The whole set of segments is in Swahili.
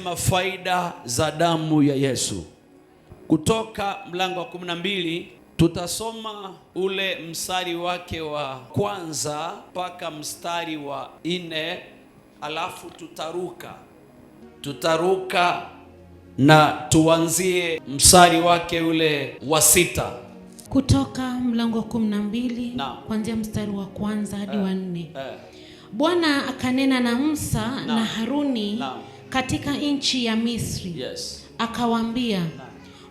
Sema faida za damu ya Yesu. Kutoka mlango wa 12 tutasoma ule mstari wake wa kwanza mpaka mstari wa 4, alafu tutaruka na tuanzie mstari wake ule wa 6. Kutoka mlango wa 12 kuanzia mstari wa kwanza hadi wa 4. Bwana akanena na Musa na Haruni katika nchi ya Misri. Akawaambia,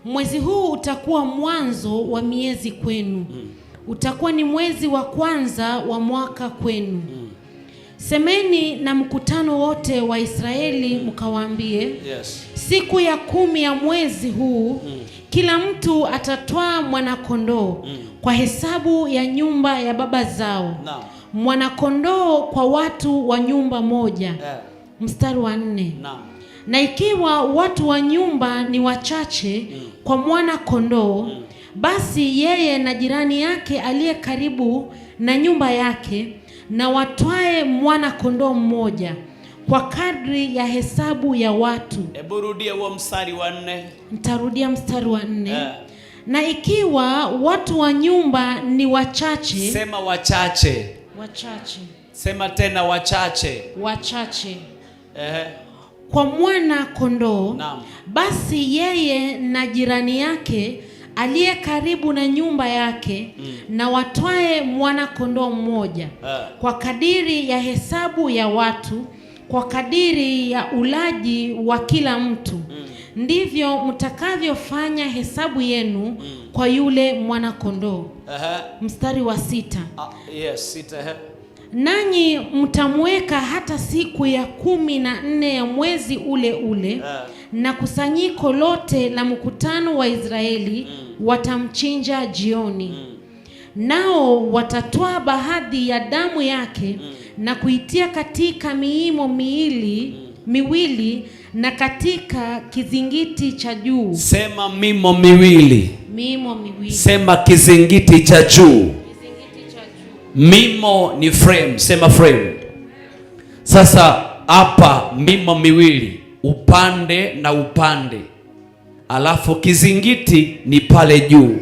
mwezi huu utakuwa mwanzo wa miezi kwenu. Utakuwa ni mwezi wa kwanza wa mwaka kwenu. Semeni na mkutano wote wa Israeli mkawaambie, siku ya 10 ya mwezi huu kila mtu atatwaa mwana-kondoo kwa hesabu ya nyumba ya baba zao. Mwana-kondoo kwa watu wa nyumba moja. Mstari wa 4. Na ikiwa watu wa nyumba ni wachache kwa mwana-kondoo, basi yeye na jirani yake aliye karibu na nyumba yake na watwae mwana-kondoo mmoja kwa kadri ya hesabu ya watu. Hebu rudia huo mstari wa 4. Nitarudia mstari wa 4. Na ikiwa watu wa nyumba ni wachache. Sema wachache. Wachache. Sema tena wachache. Wachache. Kwa mwana-kondoo, basi yeye na jirani yake aliye karibu na nyumba yake na watwae mwana-kondoo mmoja kwa kadiri ya hesabu ya watu, kwa kadiri ya ulaji wa kila mtu. Ndivyo mtakavyofanya hesabu yenu kwa yule mwana-kondoo. Mstari wa 6. Yes, 6. Nanyi mtamweka hata siku ya 14 ya mwezi ule ule, na kusanyiko lote la mkutano wa Israeli watamchinja jioni. Nao watatoa baadhi ya damu yake na kuitia katika miimo miwili na katika kizingiti cha juu. Sema mimo miwili. Miimo miwili. Sema kizingiti cha juu. Mimo ni frame. Sema frame. Sasa hapa mimo miwili, upande na upande, alafu kizingiti ni pale juu.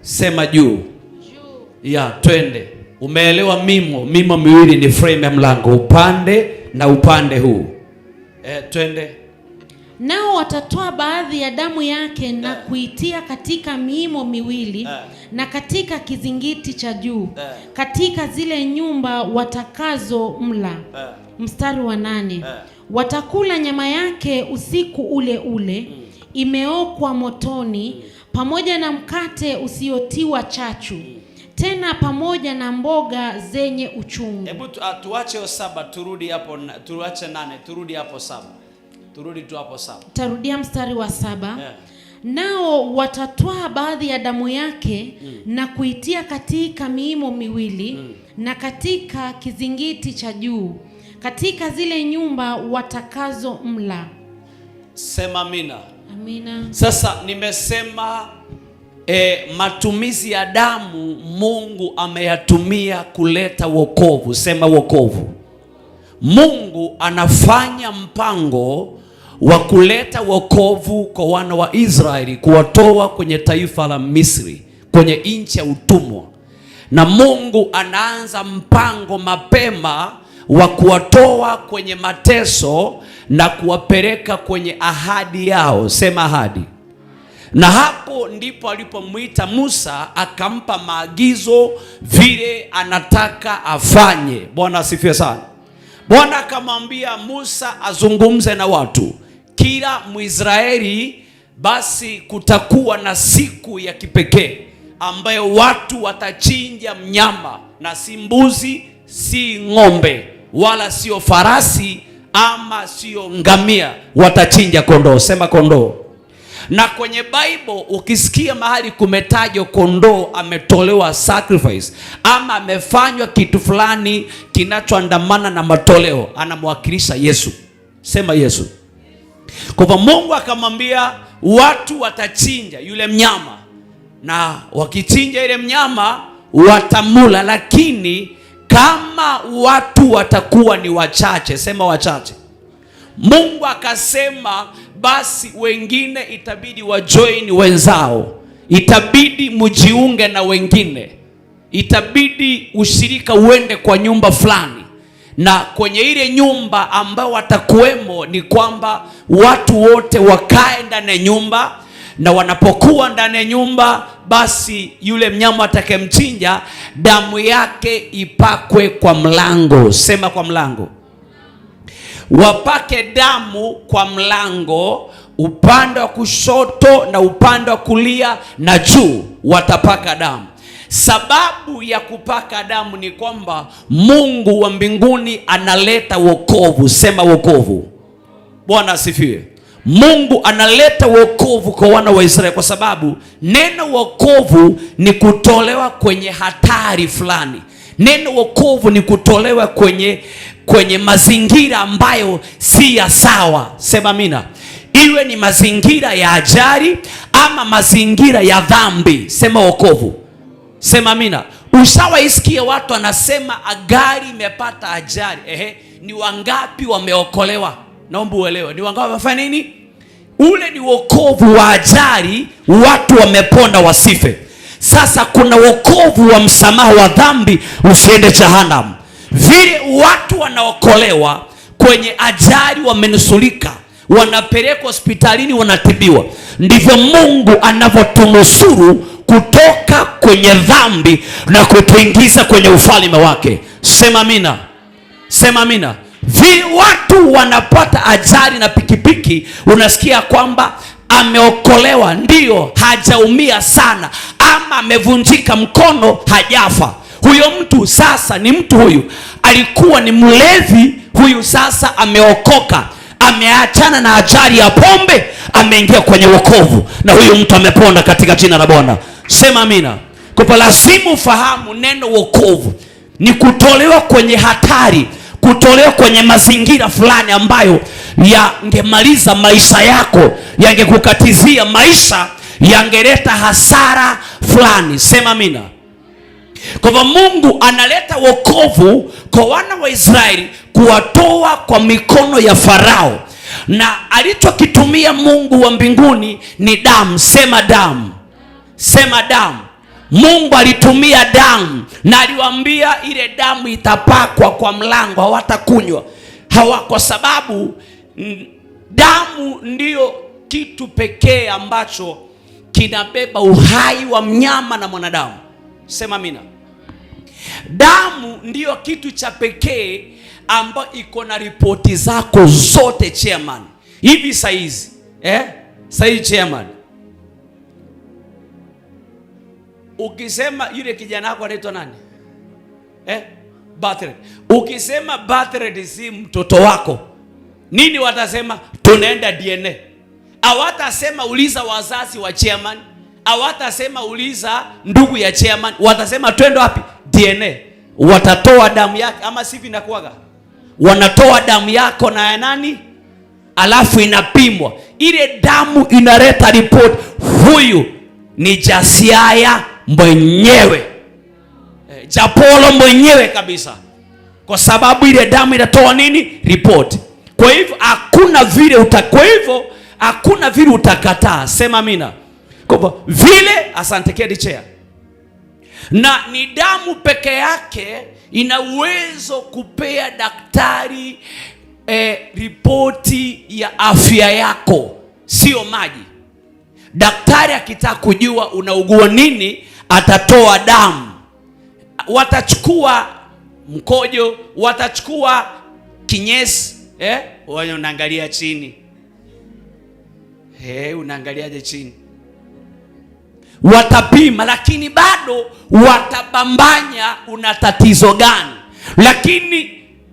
Sema juu. Ya, twende. Umeelewa? Mimo miwili ni frame ya mlango, upande na upande huu. Twende. Nao watatoa baadhi ya damu yake na kuitia katika miimo miwili na katika kizingiti cha juu, katika zile nyumba watakazo mla. Mstari wa 8. Watakula nyama yake usiku ule ule, imeokwa motoni, pamoja na mkate usiotiwa chachu, tena pamoja na mboga zenye uchungu. Hebu tuache 7, turudi hapo, tuache 8, turudi hapo 7. Turudi tu hapo 7. Tarudia mstari wa 7. Nao watatwaa baadhi ya damu yake na kuitia katika miimo miwili na katika kizingiti cha juu, katika zile nyumba watakazo mla. Sema amina. Amina. Sasa nimesema matumizi ya damu Mungu ameyatumia kuleta wokovu. Sema wokovu. Mungu anafanya mpango wa kuleta wokovu kwa wana wa Israeli, kuwatoa kwenye taifa la Misri, kwenye nchi ya utumwa. Na Mungu anaanza mpango mapema wa kuwatoa kwenye mateso na kuwapeleka kwenye ahadi yao. Sema ahadi. Na hapo ndipo alipomwita Musa, akampa maagizo vile anataka afanye. Bwana asifiwe sana. Bwana akamwambia Musa azungumze na watu, kila Mwisraeli basi kutakuwa na siku ya kipekee ambayo watu watachinja mnyama, na si mbuzi, si ng'ombe, wala sio farasi ama sio ngamia, watachinja kondoo. Sema kondoo. Na kwenye Bible ukisikia mahali kumetajwa kondoo ametolewa sacrifice ama amefanywa kitu fulani kinachoandamana na matoleo, anamwakilisha Yesu. Sema Yesu. Kwa hivyo Mungu akamwambia watu watachinja yule mnyama, na wakichinja yule mnyama watamula, lakini kama watu watakuwa ni wachache. Sema wachache. Mungu akasema basi wengine itabidi wajoin wenzao, itabidi mjiunge na wengine, itabidi ushirika uende kwa nyumba fulani, na kwenye ile nyumba ambao watakuwemo ni kwamba watu wote wakae ndani ya nyumba, na wanapokuwa ndani ya nyumba basi yule mnyama atakayemchinja damu yake ipakwe kwa mlango. Sema kwa mlango. Wapake damu kwa mlango, upande wa kushoto na upande wa kulia na juu watapaka damu. Sababu ya kupaka damu ni kwamba Mungu wa mbinguni analeta wokovu. Sema wokovu. Bwana asifiwe. Mungu analeta wokovu kwa wana wa Israeli, kwa sababu neno wokovu ni kutolewa kwenye hatari fulani. Neno wokovu ni kutolewa kwenye mazingira ambayo si ya sawa. Sema amina. Iwe ni mazingira ya ajali ama mazingira ya dhambi. Sema wokovu. Sema amina. Ushawaisikia watu anasema gari imepata ajali. Ni wangapi wameokolewa? Naomba uelewe, ni wangapi wamefanya nini? Ule ni wokovu wa ajali, watu wameponda wasife. Sasa kuna wokovu wa msamaha wa dhambi, usiende jehanamu. Vile watu wanaokolewa kwenye ajali, wamenusulika, wanapelekwa hospitalini, wanatibiwa, ndivyo Mungu anavyotunusuru kutoka kwenye dhambi na kutuingiza kwenye ufalme wake. Sema amina. Sema amina. Vile watu wanapata ajali na pikipiki, unasikia kwamba ameokolewa, ndio hajaumia sana, ama amevunjika mkono, hajafa. Huyo mtu sasa ni mtu, huyu alikuwa ni mlevi, huyu sasa ameokoka, ameachana na ajali ya pombe, ameingia kwenye wokovu, na huyu mtu ameponda katika jina la Bwana. Sema amina. Kwa lazima ufahamu neno wokovu ni kutolewa kwenye hatari, kutolewa kwenye mazingira fulani ambayo yangemaliza maisha yako, yangekukatizia maisha, yangeleta hasara fulani. Sema amina. Kwa hivyo Mungu analeta wokovu kwa wana wa Israeli, kuwatoa kwa mikono ya Farao, na alichokitumia Mungu wa mbinguni ni damu. Sema damu. Sema damu. Mungu alitumia damu, na aliwaambia ile damu itapakwa kwa mlango, hawatakunywa kwa sababu damu ndiyo kitu pekee ambacho kinabeba uhai wa mnyama na mwanadamu. Sema amina. Damu ndiyo kitu cha pekee ambayo iko na ripoti zako zote, chairman. Hivi saizi saizi chairman, ukisema yule kijana wako anaitwa nani? Birthday. Ukisema birthday si mtoto wako, nini watasema? Tunaenda DNA. Hawatasema uliza wazazi wa chairman, hawatasema uliza ndugu ya chairman, watasema twende wapi? DNA. Watatoa damu yake, ama sivi inakuaga, wanatoa damu yako na ya nani, alafu inapimwa. Ile damu inaleta report, huyu ni Jasiaya mwenyewe, Japolo mwenyewe kabisa, kwa sababu ile damu inatoa nini? Report. Kwa hivyo hakuna vile utakataa. Sema amina. Kwa hivyo vile, asante kedi chair, na ni damu peke yake ina uwezo kupea daktari ripoti ya afya yako, sio maji. Daktari akitaka kujua unaugua nini, atatoa damu. Watachukua mkojo, watachukua kinyesi, unaangalia chini. Unaangaliaje chini? Watapima, lakini bado watabambanya una tatizo gani. Lakini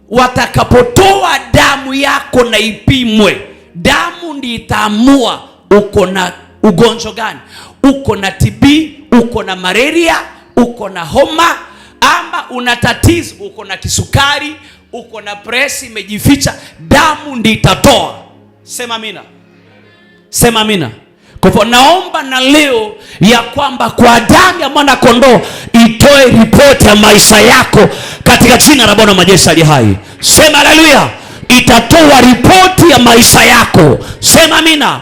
watakapotoa damu yako na ipimwe, damu ndiyo itaamua uko na ugonjwa gani. Uko na TB, uko na malaria, uko na homa, ama una tatizo, uko na kisukari, uko na presi imejificha, damu ndiyo itatoa. Sema amina. Sema amina. Kwa hivyo naomba na leo ya kwamba kwa damu ya mwana kondoo itoe ripoti ya maisha yako katika jina la Bwana majeshi aliye hai. Sema haleluya. itatoa ripoti ya maisha yako. Sema amina.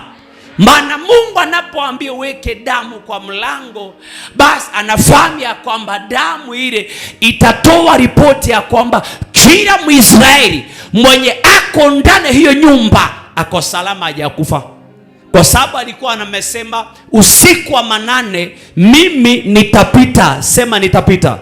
Maana Mungu anapoambia weke damu kwa mlango, basi anafahamu ya kwamba damu ile itatoa ripoti ya kwamba kila Mwisraeli mwenye ako ndani hiyo nyumba ako salama, hajakufa. Kwa sababu alikuwa anamesema usiku wa manane mimi nitapita. Sema nitapita.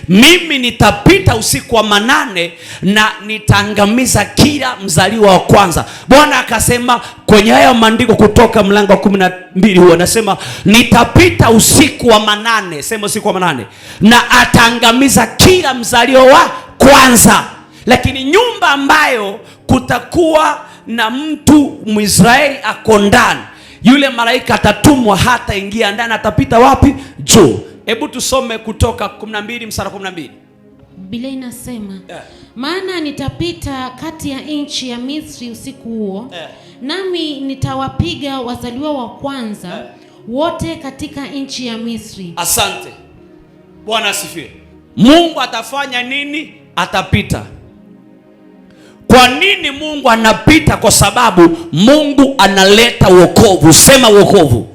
Mimi nitapita usiku wa manane na nitaangamiza kila mzaliwa wa kwanza. Bwana akasema kwenye haya maandiko kutoka mlango wa 12 huo anasema nitapita usiku wa manane. Sema usiku wa manane. Na ataangamiza kila mzaliwa wa kwanza. Lakini nyumba ambayo kutakuwa na mtu Mwisraeli ako ndani, yule malaika atatumwa, hata ingia ndani, atapita wapi? Juu. Hebu tusome kutoka 12 mstari 12. Biblia inasema maana nitapita kati ya nchi ya Misri usiku huo, nami nitawapiga wazaliwa wa kwanza wote katika nchi ya Misri. Asante. Bwana asifiwe. Mungu atafanya nini? Atapita. Kwa nini Mungu anapita? Kwa sababu Mungu analeta wokovu. Sema wokovu.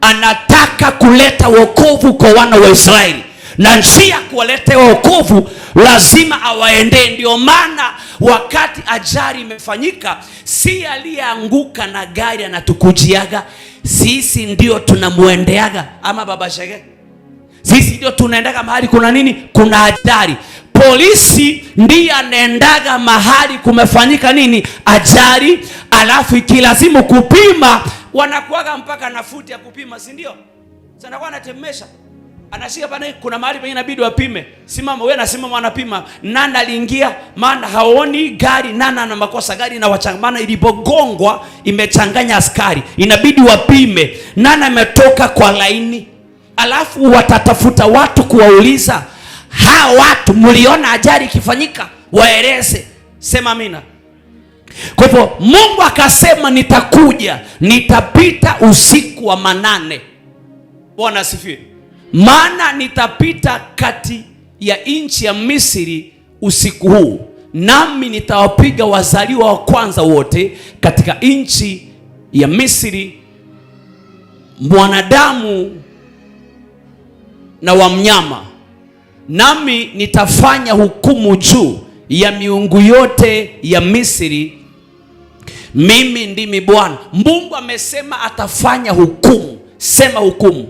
Anataka kuleta wokovu kwa wana wa Israeli, na njia kuwaletea wokovu lazima awaendee. Ndio maana wakati ajali imefanyika, si aliyeanguka na gari anatukujiaga, sisi ndio tunamuendeaga. Ama baba shege, sisi ndio tunaendaga mahali kuna nini? Kuna ajali. Polisi ndiye anaendaga mahali kumefanyika nini? Ajali. Alafu ikilazimu kupima, wanakuaga mpaka nafuti ya kupima, si ndio? Sasa kwa anatemesha, anashika pale, kuna mahali pengine inabidi wapime. Simama wewe, nasimama wanapima. Nani aliingia? Maana haoni gari, nani ana makosa, gari na wachangamana, ilipogongwa imechanganya askari, inabidi wapime nani ametoka kwa laini. Alafu watatafuta watu kuwauliza, hao watu mliona ajali ikifanyika? Waeleze. Sema amina. Kwa hivyo Mungu akasema nitakuja, nitapita usiku wa manane. Bwana asifiwe. Maana nitapita kati ya nchi ya Misri usiku huu, nami nitawapiga wazaliwa wa kwanza wote katika nchi ya Misri, mwanadamu na wa mnyama. Nami nitafanya hukumu juu ya miungu yote ya Misri. Mimi ndimi Bwana. Mungu amesema atafanya hukumu. Sema hukumu.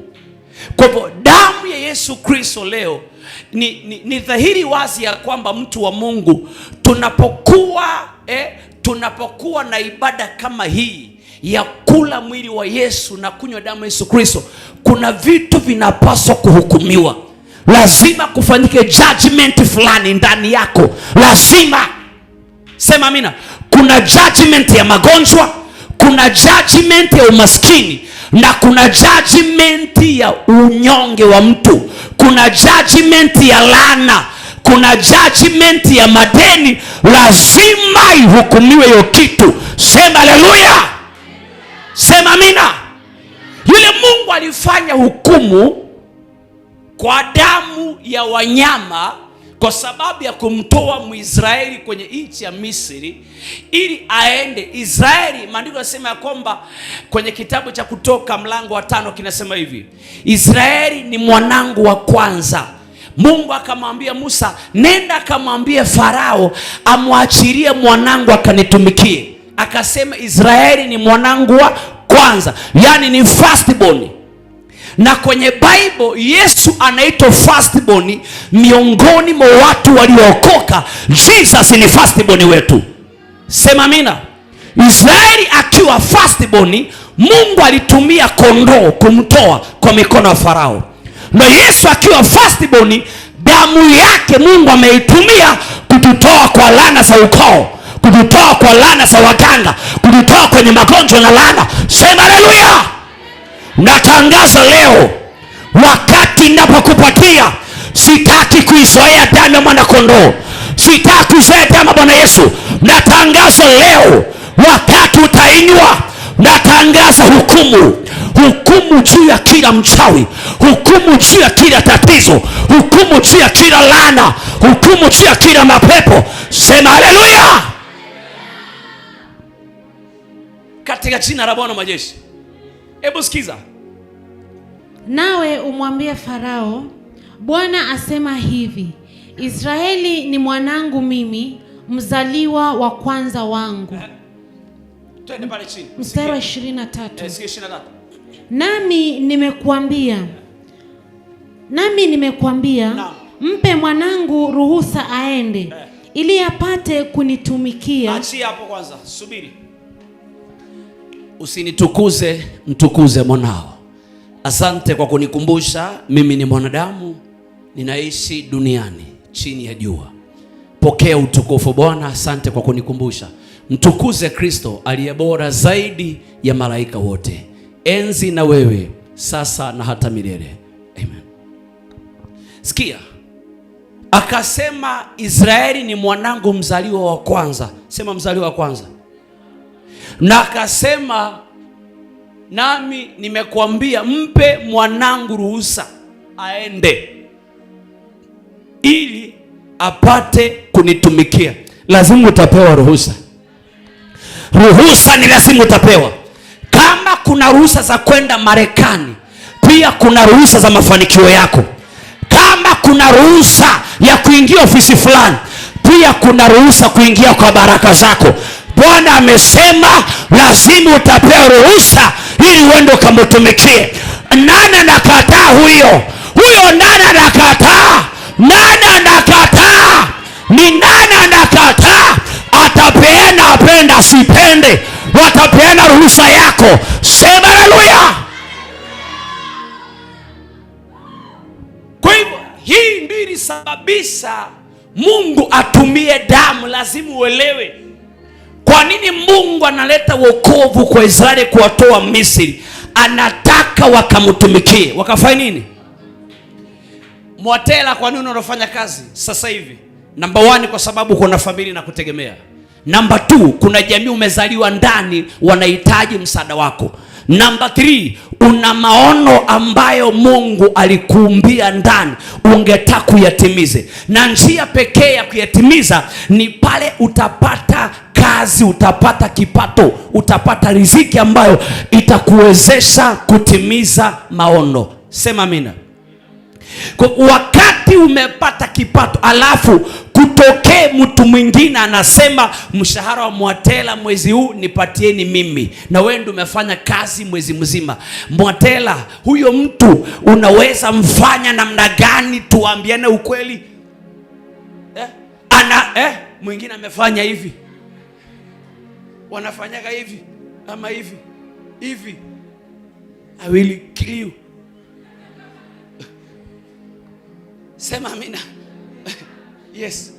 Kwa hivyo damu ya Yesu Kristo leo ni dhahiri wazi ya kwamba mtu wa Mungu, tunapokuwa na ibada kama hii ya kula mwili wa Yesu na kunywa damu ya Yesu Kristo, kuna vitu vinapaswa kuhukumiwa. Lazima kufanyike judgment fulani ndani yako. Lazima. Sema amina. Kuna judgment ya magonjwa, kuna judgment ya umaskini, na kuna judgment ya unyonge wa mtu. Kuna judgment ya laana, kuna judgment ya madeni. Lazima ihukumiwe hiyo kitu. Sema haleluya. Sema amina. Yule Mungu alifanya hukumu kwa damu ya wanyama kwa sababu ya kumtoa Mwisraeli kwenye nchi ya Misri ili aende Israeli. Maandiko yanasema ya kwamba kwenye kitabu cha Kutoka mlango wa 5 kinasema hivi, Israeli ni mwanangu wa kwanza. Mungu akamwambia Musa, nenda akamwambie Farao amwachilie mwanangu akanitumikie. Akasema Israeli ni mwanangu wa kwanza, yani ni firstborn. Na kwenye Bible Yesu anaitwa firstborn miongoni mwa watu waliookoka. Jesus ni firstborn wetu. Sema amina. Israeli akiwa firstborn, Mungu alitumia kondoo kumtoa kwa mikono ya Farao. Na Yesu akiwa firstborn, damu yake Mungu ameitumia kututoa kwa laana za ukoo, kututoa kwa laana za waganga, kututoa kwenye magonjwa na laana. Sema haleluya. Natangaza leo, wakati ninapokupatia, sitaki kuizoea damu ya mwana kondoo, sitaki kuizoea damu ya Bwana Yesu. Natangaza leo, wakati utainywa, natangaza hukumu. Hukumu juu ya kila mchawi, hukumu juu ya kila tatizo, hukumu juu ya kila laana, hukumu juu ya kila mapepo. Sema haleluya. katika jina la Bwana majeshi. Hebu sikiza. Nawe umwambie Farao, Bwana asema hivi, Israeli ni mwanangu mimi, mzaliwa wa kwanza wangu. Twende pale chini. Mstari wa 23. 23. Nami nimekuambia mpe mwanangu ruhusa aende ili apate kunitumikia. Achia hapo kwanza, subiri. Usinitukuze, mtukuze mwanao. Asante kwa kunikumbusha mimi ni mwanadamu, ninaishi duniani chini ya jua. Pokea utukufu Bwana, asante kwa kunikumbusha. Mtukuze Kristo aliye bora zaidi ya malaika wote. Enzi na wewe sasa na hata milele. Amen. Sikia. Akasema Israeli ni mwanangu mzaliwa wa kwanza. Sema mzaliwa wa kwanza. Na akasema nami nimekuambia mpe mwanangu ruhusa aende ili apate kunitumikia. Lazima utapewa ruhusa. Ruhusa ni lazima utapewa. Kama kuna ruhusa za kwenda Marekani, pia kuna ruhusa za mafanikio yako. Kama kuna ruhusa ya kuingia ofisi fulani, pia kuna ruhusa kuingia kwa baraka zako. Bwana amesema lazima utapewa ruhusa ili uende ukamtumikie. Nani anakataa huyo? Nani anakataa? Nani anakataa? Ni nani anakataa? Atapeana apenda asipende, watapeana ruhusa yako. Sema haleluya. Kwa hivyo hii ndio ilisababisha Mungu atumie damu. Lazima uelewe kwa nini Mungu analeta wokovu kwa Israeli kuwatoa Misri. Anataka wakamtumikie. Wakafanya nini? Mwatela, kwa nini unafanya kazi sasa hivi? Number 1, kwa sababu kuna familia na kutegemea. Number 2, kuna jamii umezaliwa ndani wanahitaji msaada wako. Number 3, una maono ambayo Mungu alikuumbia ndani ungetaka kuyatimize. Na njia pekee ya kuyatimiza ni pale utapata kazi, utapata kipato, utapata riziki ambayo itakuwezesha kutimiza maono. Sema amina. Kwa wakati umepata kipato alafu kutokee mtu mwingine anasema mshahara wa Mwatela mwezi huu nipatieni mimi, na wewe ndio umefanya kazi mwezi mzima. Mwatela, huyo mtu unaweza mfanya namna gani? Tuambiane ukweli. Mwingine amefanya hivi, wanafanyaga hivi ama hivi hivi, I will kill you. Sema amina. Yes.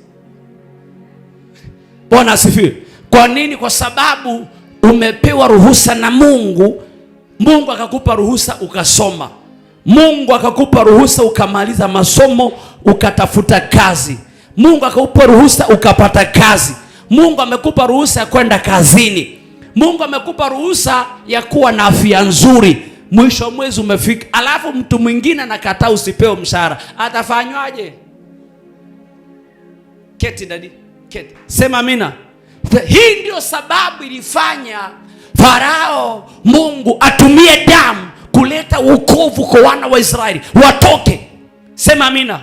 Bwana asifiwe. Kwa nini? Kwa sababu umepewa ruhusa na Mungu. Mungu akakupa ruhusa ukasoma. Mungu akakupa ruhusa ukamaliza masomo ukatafuta kazi. Mungu akakupa ruhusa ukapata kazi. Mungu amekupa ruhusa ya kwenda kazini. Mungu amekupa ruhusa ya kuwa na afya nzuri. Mwisho mwezi umefika, alafu mtu mwingine anakataa usipewe mshahara. Atafanywaje? Keti dadi, keti. Sema amina. Hii ndio sababu ilifanya Farao Mungu atumie damu kuleta wokovu kwa wana wa Israeli watoke. Sema amina.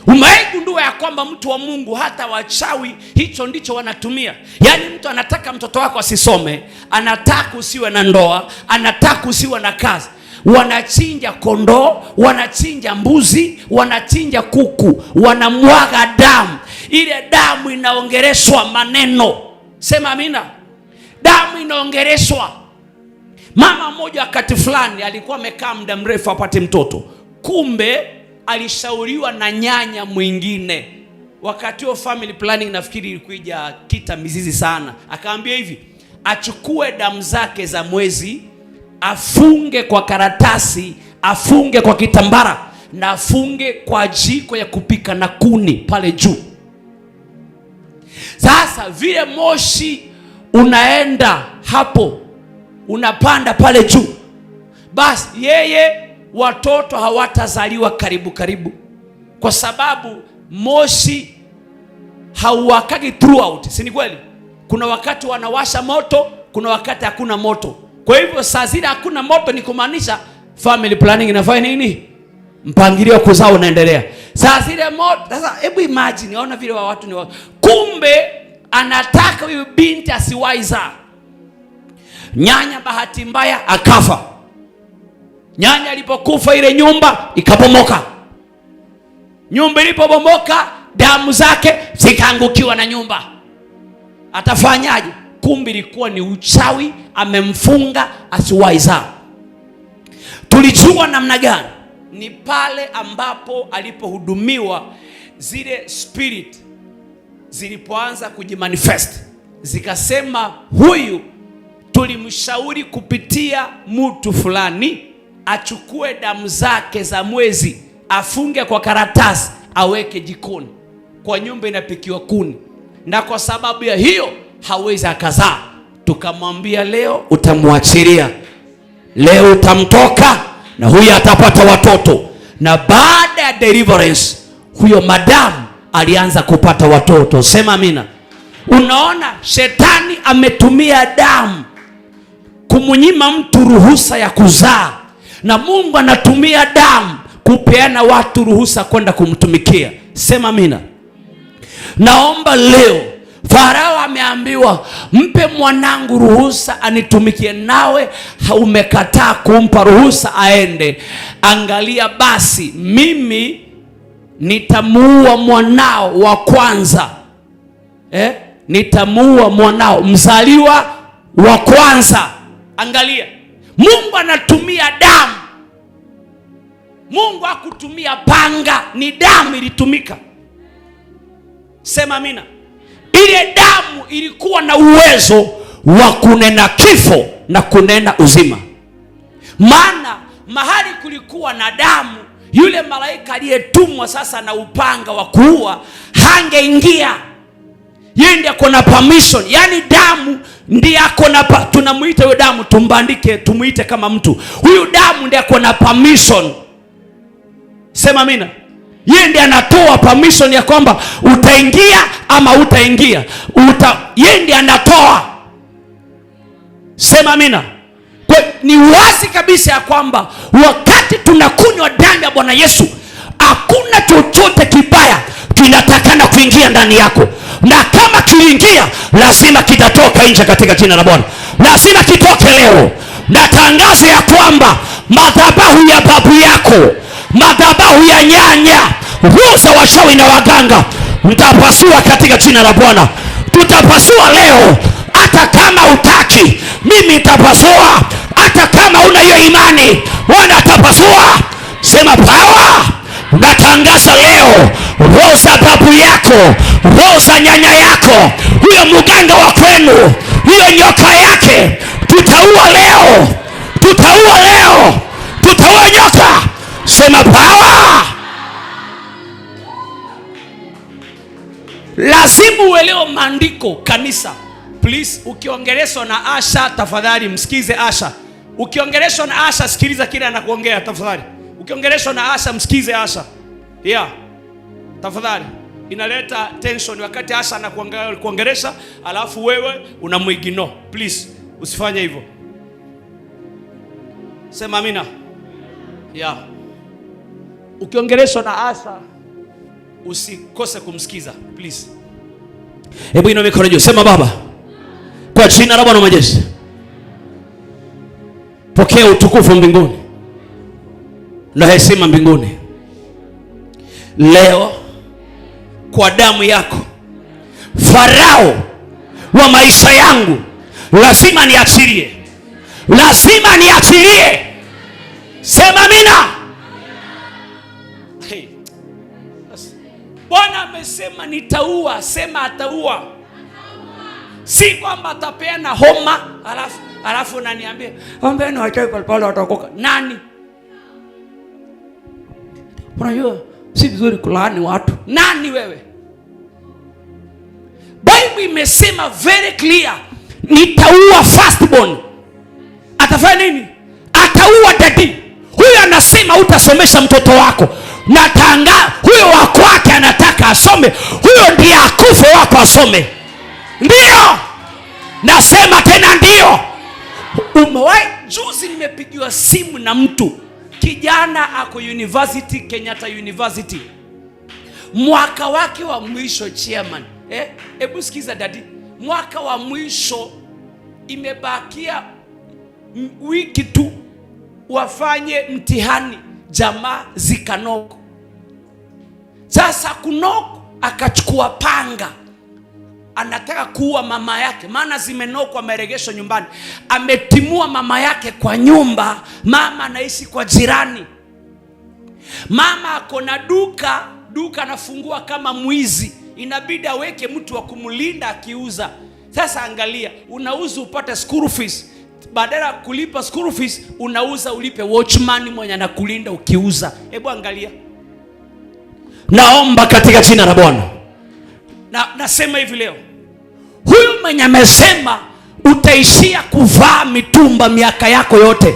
Umeigundua ya kwamba mtu wa Mungu, hata wachawi hicho ndicho wanatumia. Yaani mtu anataka mtoto wako asisome, anataka usiwe na ndoa, anataka usiwe na kazi. Wanachinja kondoo, wanachinja mbuzi, wanachinja kuku, wanamwaga damu. Ile damu inaongereshwa maneno. Sema amina. Damu inaongereshwa. Mama mmoja wakati fulani alikuwa amekaa muda mrefu apate mtoto. Kumbe alishauriwa na nyanya mwingine. Wakati wa family planning nafikiri ilikuja kita mizizi sana. Akaambia hivi, achukue damu zake za mwezi, afunge kwa karatasi, afunge kwa kitambara, na afunge kwa jiko ya kupika na kuni pale juu. Sasa vile moshi unaenda hapo, unapanda pale juu, basi yeye watoto hawatazaliwa karibu karibu, kwa sababu moshi hauwakagi throughout. Si ni kweli? Kuna wakati wanawasha moto, kuna wakati hakuna moto. Kwa hivyo saa zile hakuna moto ni kumaanisha family planning inafanya nini? Mpangilio kuzaa unaendelea. Saa zile moto. Sasa hebu imagine, ona vile wa watu ni kumbe anataka huyu binti asiwaiza. Nyanya bahati mbaya akafa. Nyanya alipokufa ile nyumba ikabomoka. Nyumba ilipobomoka damu zake zikaangukiwa na nyumba. Atafanyaje? Kumbe ilikuwa ni uchawi amemfunga asiwaiza. Tulijua namna gani? Ni pale ambapo alipohudumiwa zile spirit zilipoanza kujimanifest. Zikasema huyu tulimshauri kupitia mtu fulani achukue damu zake za mwezi afunge kwa karatasi aweke jikoni kwa nyumba inapikiwa kuni, na kwa sababu ya hiyo hawezi akazaa. Tukamwambia leo utamwachilia, leo utamtoka na huyu atapata watoto. Na baada ya deliverance huyo madamu alianza kupata watoto. Sema amina. Unaona, shetani ametumia damu kumnyima mtu ruhusa ya kuzaa, na Mungu anatumia damu kupeana watu ruhusa kwenda kumtumikia. Sema amina. Naomba leo, Farao ameambiwa mpe mwanangu ruhusa anitumikie, nawe umekataa kumpa ruhusa aende. Angalia basi, mimi nitamuua mwanao wa kwanza. Nitamuua mwanao mzaliwa wa kwanza. Angalia, Mungu anatumia damu. Mungu hakutumia panga, ni damu ilitumika. Sema amina. Ile damu ilikuwa na uwezo wa kunena kifo na kunena uzima. Maana mahali kulikuwa na damu, yule malaika aliyetumwa sasa na upanga wa kuua hangeingia. Yeye ndiye akona permission. Yaani damu ndiye akona, tunamuita huyo damu, tumbandike, tumuite kama mtu. Huyu damu ndiye akona permission. Sema amina. Yeye ndiye anatoa permission ya kwamba utaingia ama utaingia. Yeye ndiye anatoa. Sema amina. Kwa ni wazi kabisa ya kwamba wakati tunakunywa damu ya Bwana Yesu, hakuna chochote kibaya kinatakana kuingia ndani yako. Na kama kiingia, lazima kitatoka nje katika jina la Bwana. Lazima kitoke leo. Natangaza ya kwamba madhabahu ya babu yako, madhabahu ya nyanya, roho za washawi na waganga, mtapasua katika jina la Bwana. Tutapasua leo. Hata kama utaki, mimi nitapasua. Hata kama una hiyo imani, Bwana atapasua. Sema power. Natangaza leo, roho za babu yako, roho za nyanya yako, huyo mganga wa kwenu, hiyo nyoka yake, tutaua leo. Tutaua leo. Tutaua nyoka. Sema power. Lazima uelewe maandiko kanisa. Please, ukiongeleshwa na Asha tafadhali msikize Asha. Ukiongeleshwa na Asha sikiliza kile anakuongea tafadhali. Ukiongeleshwa na Asha msikize Asha. Yeah. Tafadhali. Inaleta tension wakati Asha anakuongelesha alafu wewe unamuignore. Please, usifanye hivyo. Sema amina. Yeah. Ukiongeleshwa na Asha usikose kumsikiza. Please. Hebu inua mikono juu. Sema Baba, kwa jina la Bwana wa majeshi, pokea utukufu mbinguni na heshima mbinguni. Leo kwa damu yako, Farao wa maisha yangu lazima niachilie. Lazima niachilie. Sema amina. Hey. Bwana amesema nitaua. Sema ataua. Si kwamba atapeana homa alafu unaniambia ombeni wachawi pale wataokoka. Nani? Unajua si vizuri kulaani watu. Nani wewe? Bible imesema very clear, nitaua firstborn. Atafanya nini? Ataua daddy. Huyo anasema utasomesha mtoto wako. Na tanga huyo wako wake anataka asome. Huyo ndiye akufe wako asome. Ndio. Nasema tena ndio. Umewahi? Juzi nimepigiwa simu na mtu kijana ako university, Kenyatta University, mwaka wake wa mwisho chairman. Hebu sikiza dadi, mwaka wa mwisho imebakia wiki tu wafanye mtihani, jamaa zikanoko. Sasa kunoko akachukua panga, anataka kuua mama yake, maana zimenoko, ameregeshwa nyumbani. Ametimua mama yake kwa nyumba, mama anaishi kwa jirani. Mama ako na duka anafungua kama mwizi, inabidi aweke mtu wa kumlinda akiuza. Sasa angalia, unauza upate school fees, badala ya kulipa school fees unauza ulipe watchman mwenye anakulinda ukiuza. Hebu angalia. Naomba katika jina la Bwana, nasema hivi leo, huyu mwenye amesema utaishia kuvaa mitumba miaka yako yote,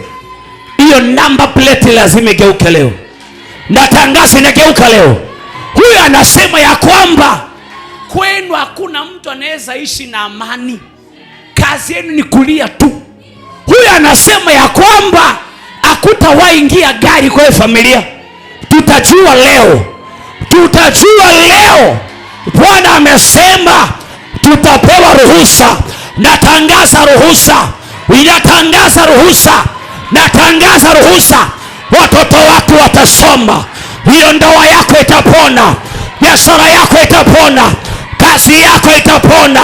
hiyo number plate lazima igeuke leo. Natangaza inageuka leo. Huyu anasema ya kwamba kwenu hakuna mtu anaweza ishi na amani, kazi yenu ni kulia tu. Huyu anasema ya kwamba hakutawahi ingia gari kwa familia. Tutajua leo. Bwana amesema tutapewa ruhusa. Natangaza ruhusa. Natangaza ruhusa. Watoto wako watasoma, hiyo ndoa yako itapona, biashara yako itapona, kazi yako itapona.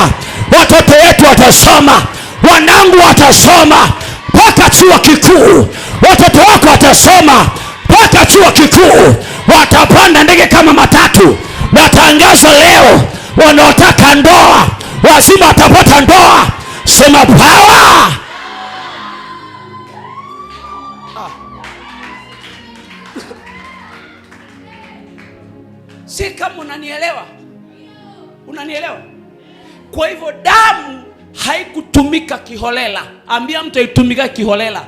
Watoto wetu watasoma, wanangu watasoma mpaka chuo kikuu. Watoto wako watasoma mpaka chuo kikuu, watapanda ndege kama matatu. Natangaza leo, wanaotaka ndoa lazima watapata ndoa. Sema power. Si kama unanielewa? Kwa hivyo damu haikutumika kiholela. Ambia mtu haitumika kiholela.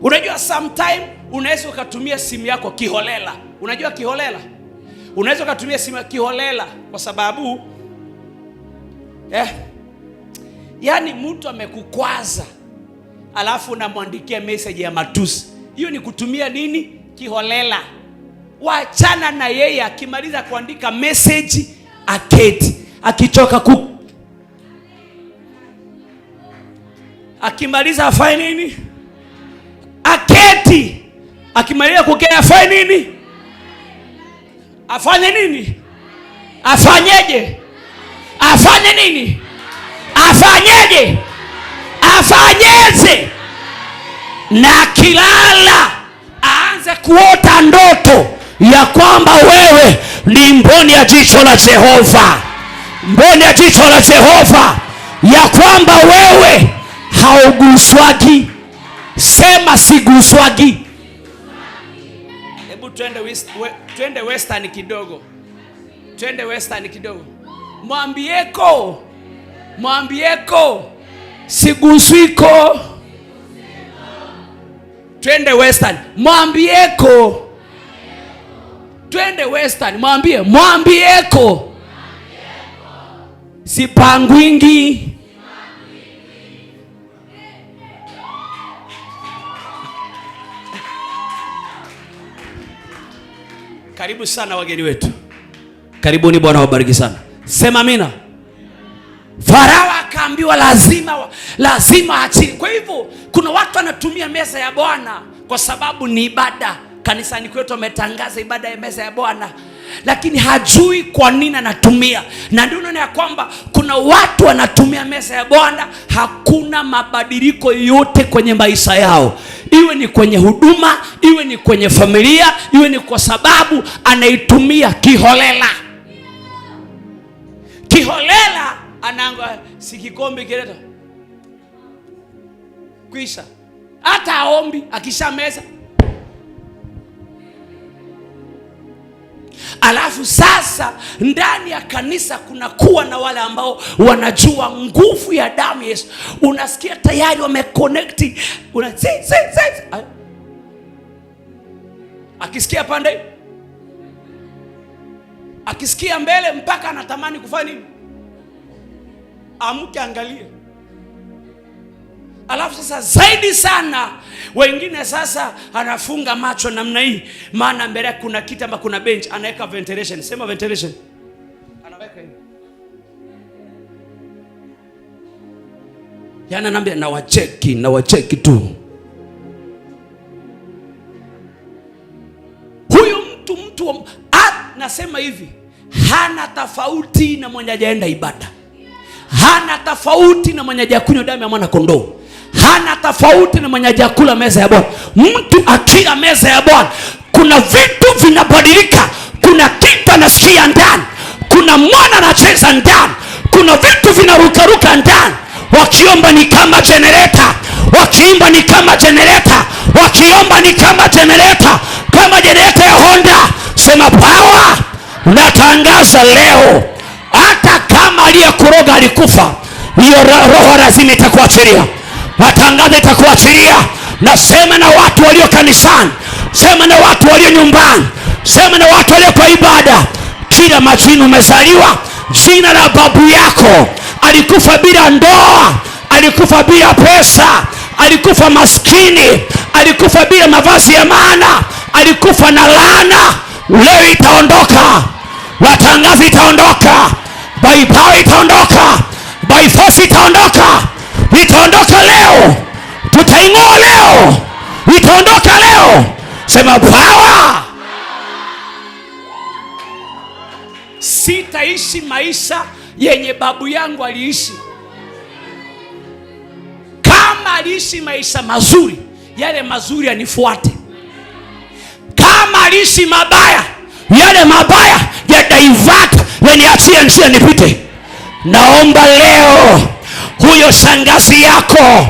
Unajua sometime unaweza ukatumia simu yako kiholela. Unajua kiholela? Unaweza ukatumia simu yako kiholela kwa sababu yani mtu amekukwaza, alafu unamwandikia message ya matusi. Hiyo ni kutumia nini? Kiholela. Waachana na yeye, akimaliza kuandika message aketi, akichoka akimaliza afanye nini? Aketi. Akimaliza kukea afanye nini? Afanye nini? Afanyeje? Afanye nini? Afanyeje? Afanyeze. Na kilala aanze kuota ndoto ya kwamba wewe ni mboni ya jicho la Jehova. Mboni ya jicho la Jehova, ya kwamba wewe hauguswagi. Sema siguswagi. Hebu twende western kidogo. Mwambieko siguswiko. Twende western. Mwambieko. Twende western. Mwambieko. Sipangwingi. Karibu sana wageni wetu. Karibuni, Bwana wabariki sana. Sema amina. Farao akaambiwa lazima achini. Kwa hivyo kuna watu wanatumia meza ya Bwana kwa sababu ni ibada. Kanisani kwetu wametangaza ibada ya meza ya Bwana, lakini hajui kwa nini anatumia. Na ndio unaona ya kwamba kuna watu wanatumia meza ya Bwana, hakuna mabadiliko yote kwenye maisha yao, iwe ni kwenye huduma, iwe ni kwenye familia, iwe ni kwa sababu anaitumia kiholela. Kiholela anaanga si kikombe kileta kuisha, hata aombi akisha meza. Alafu sasa ndani ya kanisa kuna kuwa na wale ambao wanajua nguvu ya damu Yesu. Unasikia tayari wameconnect. Akisikia pande, akisikia mbele, mpaka anatamani kufanya nini? Amke angalie. Alafu sasa zaidi sana wengine sasa anafunga macho namna hii, maana mbele kuna kiti ama kuna bench, anaweka ventilation. Sema ventilation. Anaweka hivi. Yana anambia na wacheki tu. Huyo mtu nasema hivi, hana tofauti na mwenye hajaenda ibada. Hana tofauti na mwenye hajakunywa damu ya mwana kondoo. Hana tofauti na mwenye hajakula meza ya Bwana. Mtu akila meza ya Bwana, kuna vitu vinabadilika. Kuna kitu anasikia ndani. Kuna mwana anacheza ndani. Kuna vitu vinarukaruka ndani. Wakiomba ni kama generator. Wakiimba ni kama generator. Wakiomba ni kama generator. Kama generator ya Honda. Sema power. Natangaza leo, hata kama aliyekuroga alikufa, hiyo roho lazima itakuachilia. Natangaza itakuachilia. Nasema na watu walio kanisani, sema na watu walio nyumbani, sema na watu walio kwa ibada. Kila majina umezaliwa, jina la babu yako alikufa bila ndoa, alikufa bila pesa, alikufa maskini, alikufa bila mavazi ya maana, alikufa na laana. Leo itaondoka. Watangazi itaondoka. By power itaondoka. By force itaondoka. Itaondoka leo. Tutaing'oa leo. Itaondoka leo. Sema power. Sitaishi maisha yenye babu yangu aliishi. Kama aliishi maisha mazuri, yale mazuri yanifuate. Kama aliishi mabaya, yale mabaya ya divert, yaniachie njia nipite. Naomba leo, huyo shangazi yako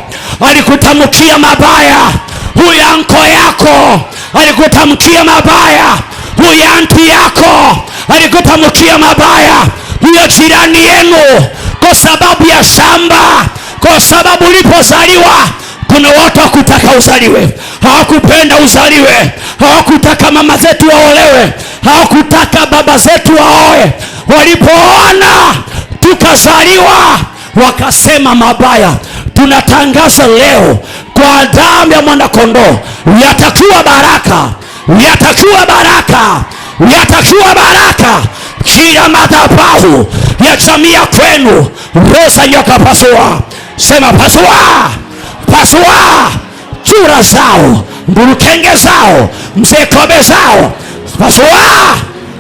alikutamkia mabaya, huyo anko yako alikutamkia mabaya, huyo anti yako alikutamkia mabaya, huyo jirani yenu, kwa sababu ya shamba, kwa sababu ulipozaliwa. Kuna watu hawakutaka uzaliwe, hawakupenda uzaliwe, hawakutaka mama zetu waolewe, hawakutaka baba zetu waoe. Walipoona tukazaliwa, wakasema mabaya. Tunatangaza leo kwa damu ya mwana kondoo, yatakuwa baraka, yatakuwa baraka, yatakuwa baraka. Kila madhabahu ya jamii kwenu, rosa nyoka pasua. Sema pasua. Pasua chura zao, mburukenge zao, mzekobe zao. Pasua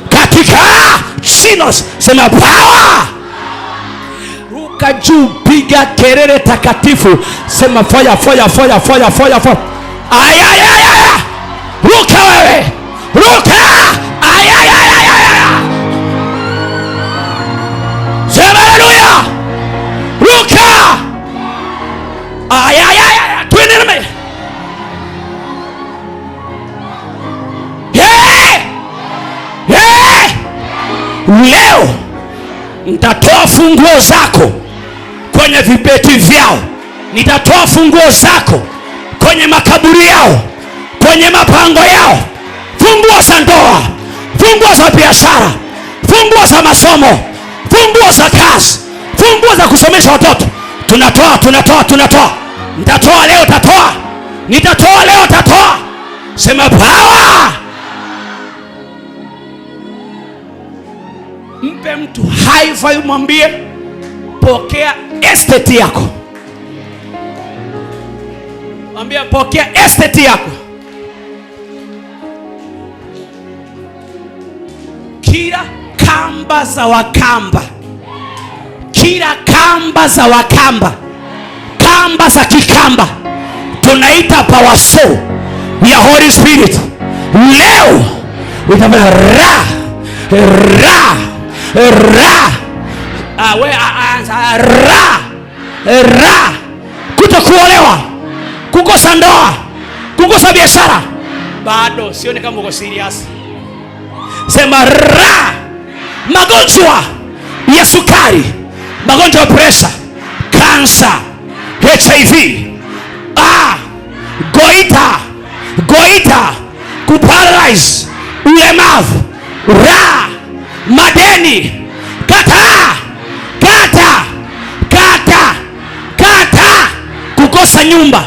katika chinos. Sema power. Ruka juu, piga kelele takatifu. Sema fire, fire, fire, fire, fire, fire. Ayayayaya. Ruka wewe. Ruka. Ayayayaya. Sema haleluya. Ruka. Ayayaya. Tuendelee. Leo nitatoa funguo zako kwenye vibeti vyao. Nitatoa funguo zako kwenye makaburi yao, kwenye mapango yao. Funguo za ndoa, funguo za biashara, funguo za masomo, funguo za kazi, funguo za kusomesha watoto. Tunatoa. Nitatoa leo, tatoa. Nitatoa leo, tatoa. Sema power. Mpe mtu high five, mwambie pokea estate yako. Mwambie pokea estate yako. Kila kamba za wakamba, kila kamba za wakamba, kamba za kikamba, tunaita power soul ya Holy Spirit. Leo utamwona ra kutokuolewa, kukosa ndoa, kukosa biashara. Bado sioni kama uko serious. Sema ra. Magonjwa ya sukari, magonjwa ya pressure, kansa, HIV, goita, kuparalyze, ulemavu, madeni, kata kukosa nyumba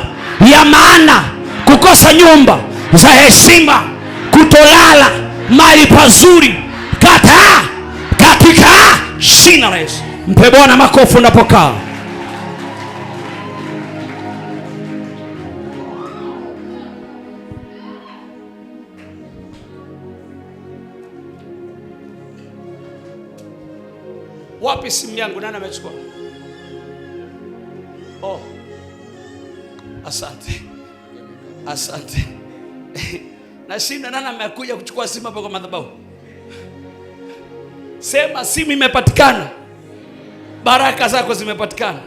ya maana, kukosa nyumba za heshima, kutolala mahali pazuri, kataa katika jina la Yesu. Mpe Bwana makofi unapokaa. Wapi simu yangu? Nani amechukua? Oh. Asante. Asante. Na shinda nani amekuja kuchukua simu hapo kwa madhabahu? Sema simu imepatikana. Baraka zako zimepatikana.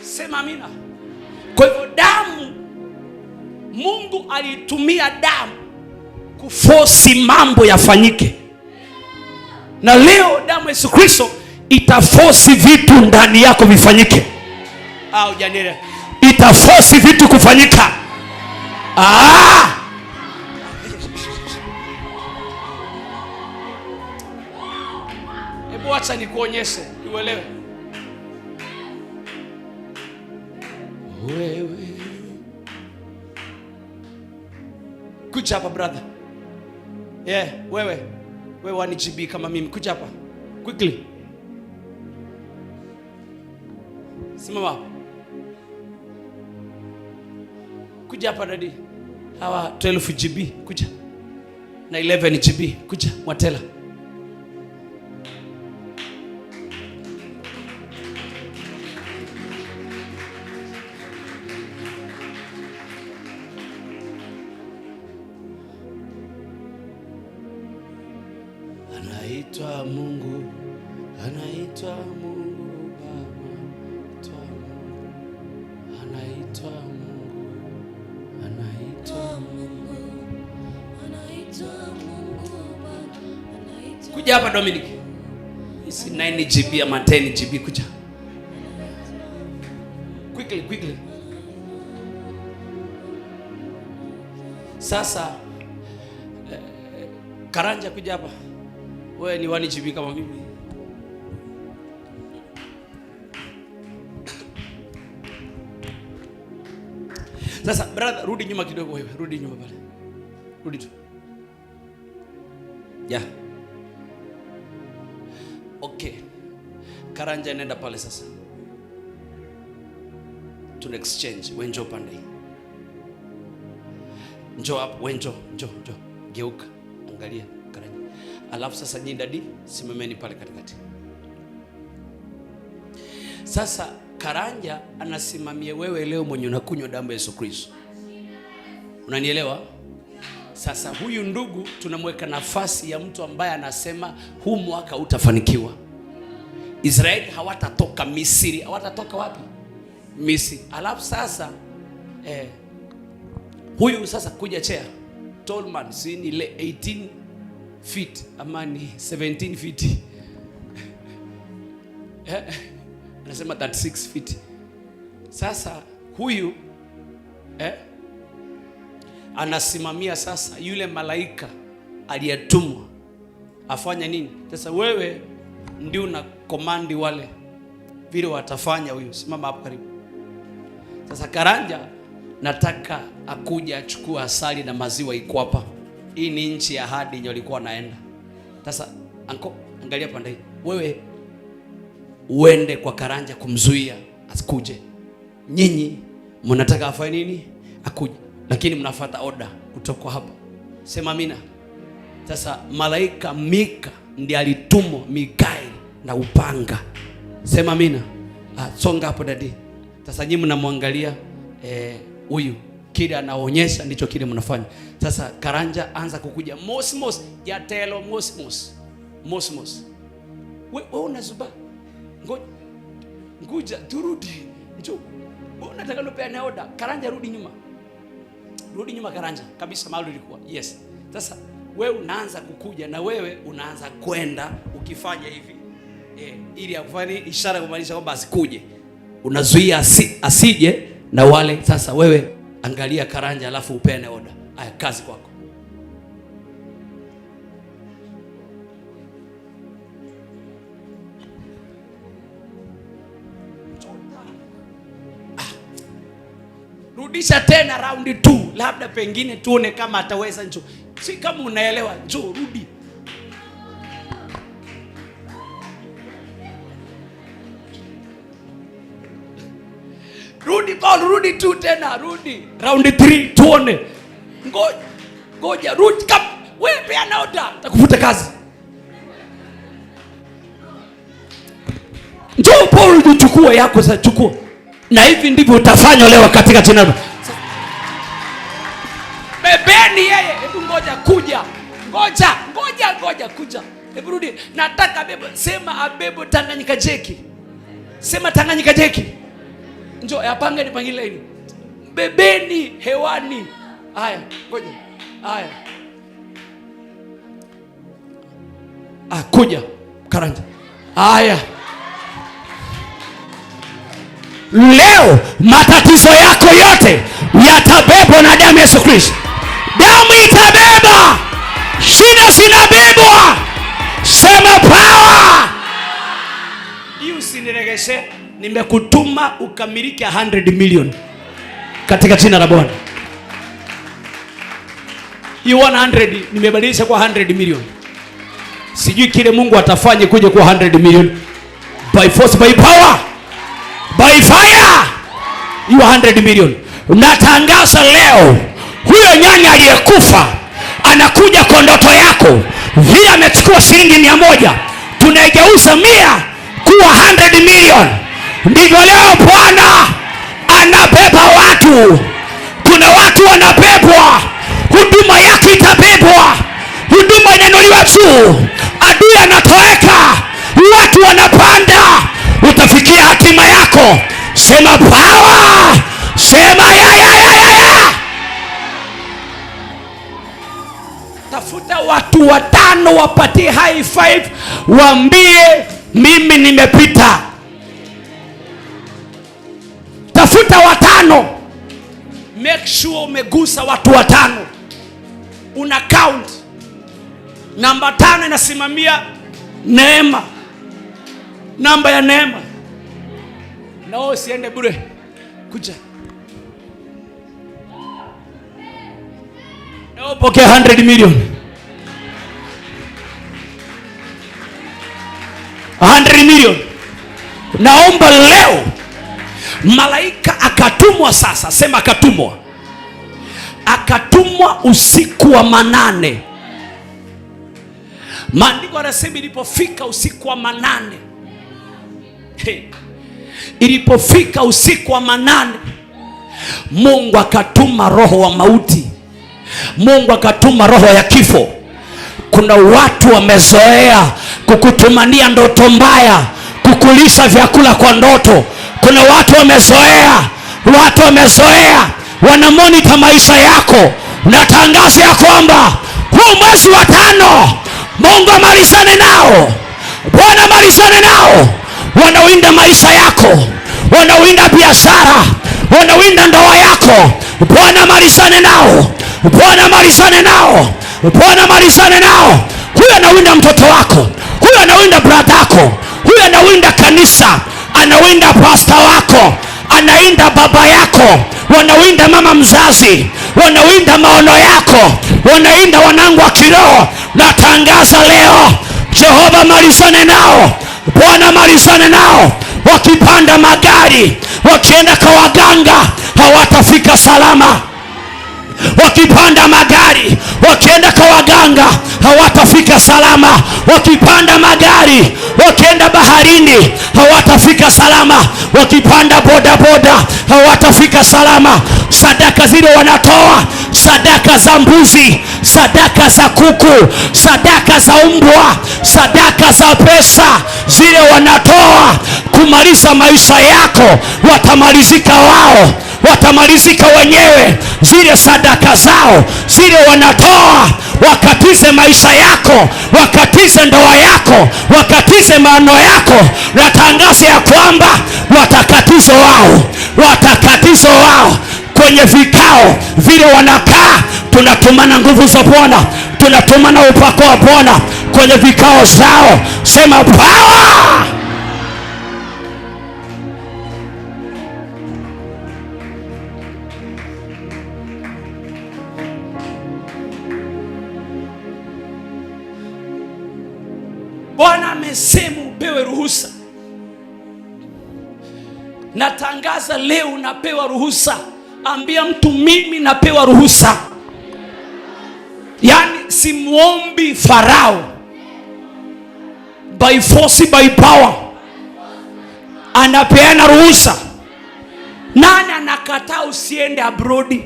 Sema amina. Kwa hivyo damu, Mungu alitumia damu kuforce mambo yafanyike. Na leo damu ya Yesu Kristo itaforce vitu ndani yako vifanyike. Au janire, itaforce vitu kufanyika. Hebu acha nikuonyeshe, uelewe. Wewe kuja hapa brother. Wewe 1 GB kama mimi, kuja hapa quickly. Simama. Kuja hapa daddy. Hawa 12 GB kuja. Na 11 GB kuja Mwatela. Anaitwa Mungu, anaitwa Mungu Baba, anaitwa Mungu, anaitwa Mungu, anaitwa Mungu Baba. Kuja hapa Dominic. Isi 9 GB ama 10 GB kuja. Quickly. Sasa Karanja kuja hapa. Wewe ni 1 GB kama mimi. Sasa brother, rudi nyuma kidogo wewe. Rudi nyuma pale. Rudi tu. Okay. Karanja nenda pale sasa. Tuna exchange. Wewe njoo pande. Njoo hapo, wewe njoo. Geuka. Angalia Karanja. Alafu sasa nyinyi dadi simameni pale katikati. Sasa Karanja anasimamia wewe leo mwenye unakunywa damu ya Yesu Kristo. Unanielewa? Sasa huyu ndugu tunamweka nafasi ya mtu ambaye anasema huu mwaka utafanikiwa. Israeli hawatatoka Misri. Hawatatoka wapi? Misri. Alafu sasa huyu sasa kuja chair. Tall man, sini ile 18 feet ama ni 17 feet. Anasema 36 feet. Sasa huyu anasimamia sasa yule malaika aliyetumwa afanya nini? Sasa wewe ndio una komandi wale vile watafanya. Huyu simama hapo karibu. Sasa Karanja nataka akuja achukue asali na maziwa iko hapa. Hii ni nchi ya ahadi yenye walikuwa naenda. Sasa angalia pande hii. Wewe uende kwa Karanja kumzuia asikuje. Nyinyi mnataka afanye nini? Akuje. Lakini mnafuata order kutoka hapa. Sema amina. Sasa malaika Mika ndiye alitumwa Mikaeli na upanga. Sema amina. Songa hapo dadi. Sasa nyinyi mnamwangalia huyu kile anaonyesha ndicho kile mnafanya. Sasa Karanja anza kukuja mosmos jatelo mosmos. Wewe unazuba. Ngoja turudi. Njoo. Unataka nipeane order. Karanja rudi nyuma. Rudi nyuma Karanja kabisa mahali ulikuwa. Yes. Sasa wewe unaanza kukuja na wewe unaanza kwenda ukifanya hivi. Ili akufanye ishara kumaanisha kwamba asikuje. Unazuia asije na wale. Sasa wewe angalia Karanja alafu upeane order. Haya, kazi kwako. Rudisha tena round 2, labda pengine tuone kama ataweza. Njoo, si kama unaelewa, njoo rudi. Rudi Paul, rudi tu tena, rudi round 3 tuone. Ngoja rudi kap, wewe peana order, takufuta kazi. Njoo Paul, uchukue yako sasa, chukua. Na hivi ndivyo utafanywa leo katika jina la bebeni yeye. Hebu ngoja kuja. Ngoja kuja. Hebu rudi. Nataka bebo, sema abebo Tanganyika jeki. Sema Tanganyika jeki. Njoo yapange nipangile hili. Bebeni hewani. Haya, ngoja. Haya. Kuja. Karanja. Haya. Leo matatizo yako yote yatabebwa na damu ya Yesu Kristo. Damu itabeba. Shida zinabebwa. Sema power. Hii usiniregeshe. Nimekutuma ukamilike 100 million katika jina la Bwana. Hii 100 nimebadilisha kwa 100 million. Sijui kile Mungu atafanye kuja kwa 100 million. By force, by power, by fire. You 100 million. Natangaza leo, huyo nyanya aliyekufa anakuja kwa ndoto yako. Vile amechukua shilingi 100, tunaigeuza 100 kuwa 100 million. Ndivyo leo Bwana anabeba watu. Kuna watu wanabebwa. Huduma yako itabebwa. Huduma inainuliwa juu. Adui anatoweka. Watu wanapanda. Utafikia hatima yako. Sema power. Sema ya. Tafuta watu 5 wapatie high five, waambie mimi nimepita. Tafuta 5. Make sure umegusa watu 5. Una count. Namba 5 inasimamia neema. Namba ya neema. Na usiende bure. Kuja. Na upokea 100 million. 100 million. Naomba leo malaika akatumwa sasa. Sema akatumwa. Akatumwa usiku wa 8. Maandiko yanasema ilipofika usiku wa 8. Ilipofika usiku wa 8, Mungu akatuma roho wa mauti. Mungu akatuma roho ya kifo. Kuna watu wamezoea kukutumania ndoto mbaya, kukulisha vyakula kwa ndoto. Kuna watu wamezoea wanamonita maisha yako. Natangaza ya kwamba huu mwezi wa 5 Mungu amalizane nao. Bwana amalizane nao. Wanawinda maisha yako, wanawinda biashara, wanawinda ndoa yako. Bwana amalizane nao. Bwana amalizane nao. Bwana amalizane nao. Huyu anawinda mtoto wako, huyu anawinda brada yako, huyu anawinda kanisa, anawinda pasta wako, anawinda baba yako, wanawinda mama mzazi, wanawinda maono yako, wanawinda wanangu wa kiroho. Natangaza leo, Jehova malizane nao. Bwana malizane nao. Wakipanda magari, wakienda kwa waganga, hawatafika salama. Wakipanda magari, wakienda kwa waganga, hawatafika salama. Wakipanda magari, wakienda baharini, hawatafika salama. Wakipanda bodaboda, hawatafika salama. Sadaka zile wanatoa, sadaka za mbuzi, sadaka za kuku, sadaka za umbwa, sadaka za pesa, zile wanatoa kumaliza maisha yako. Watamalizika wao, watamalizika wenyewe. Zile sadaka zao, zile wanatoa wakatize maisha yako, wakatize ndoa yako, wakatize maono yako. Natangaza ya kwamba watakatizo wao kwenye vikao vile wanakaa. Tunatumana nguvu za Bwana, tunatumana upako wa Bwana kwenye vikao zao. Sema power. Bwana amesema upewe ruhusa. Natangaza leo napewa ruhusa. Ambia mtu mimi napewa ruhusa. Yani simuombi Farao by force by power. Anapeana ruhusa. Nani anakataa usiende abroad?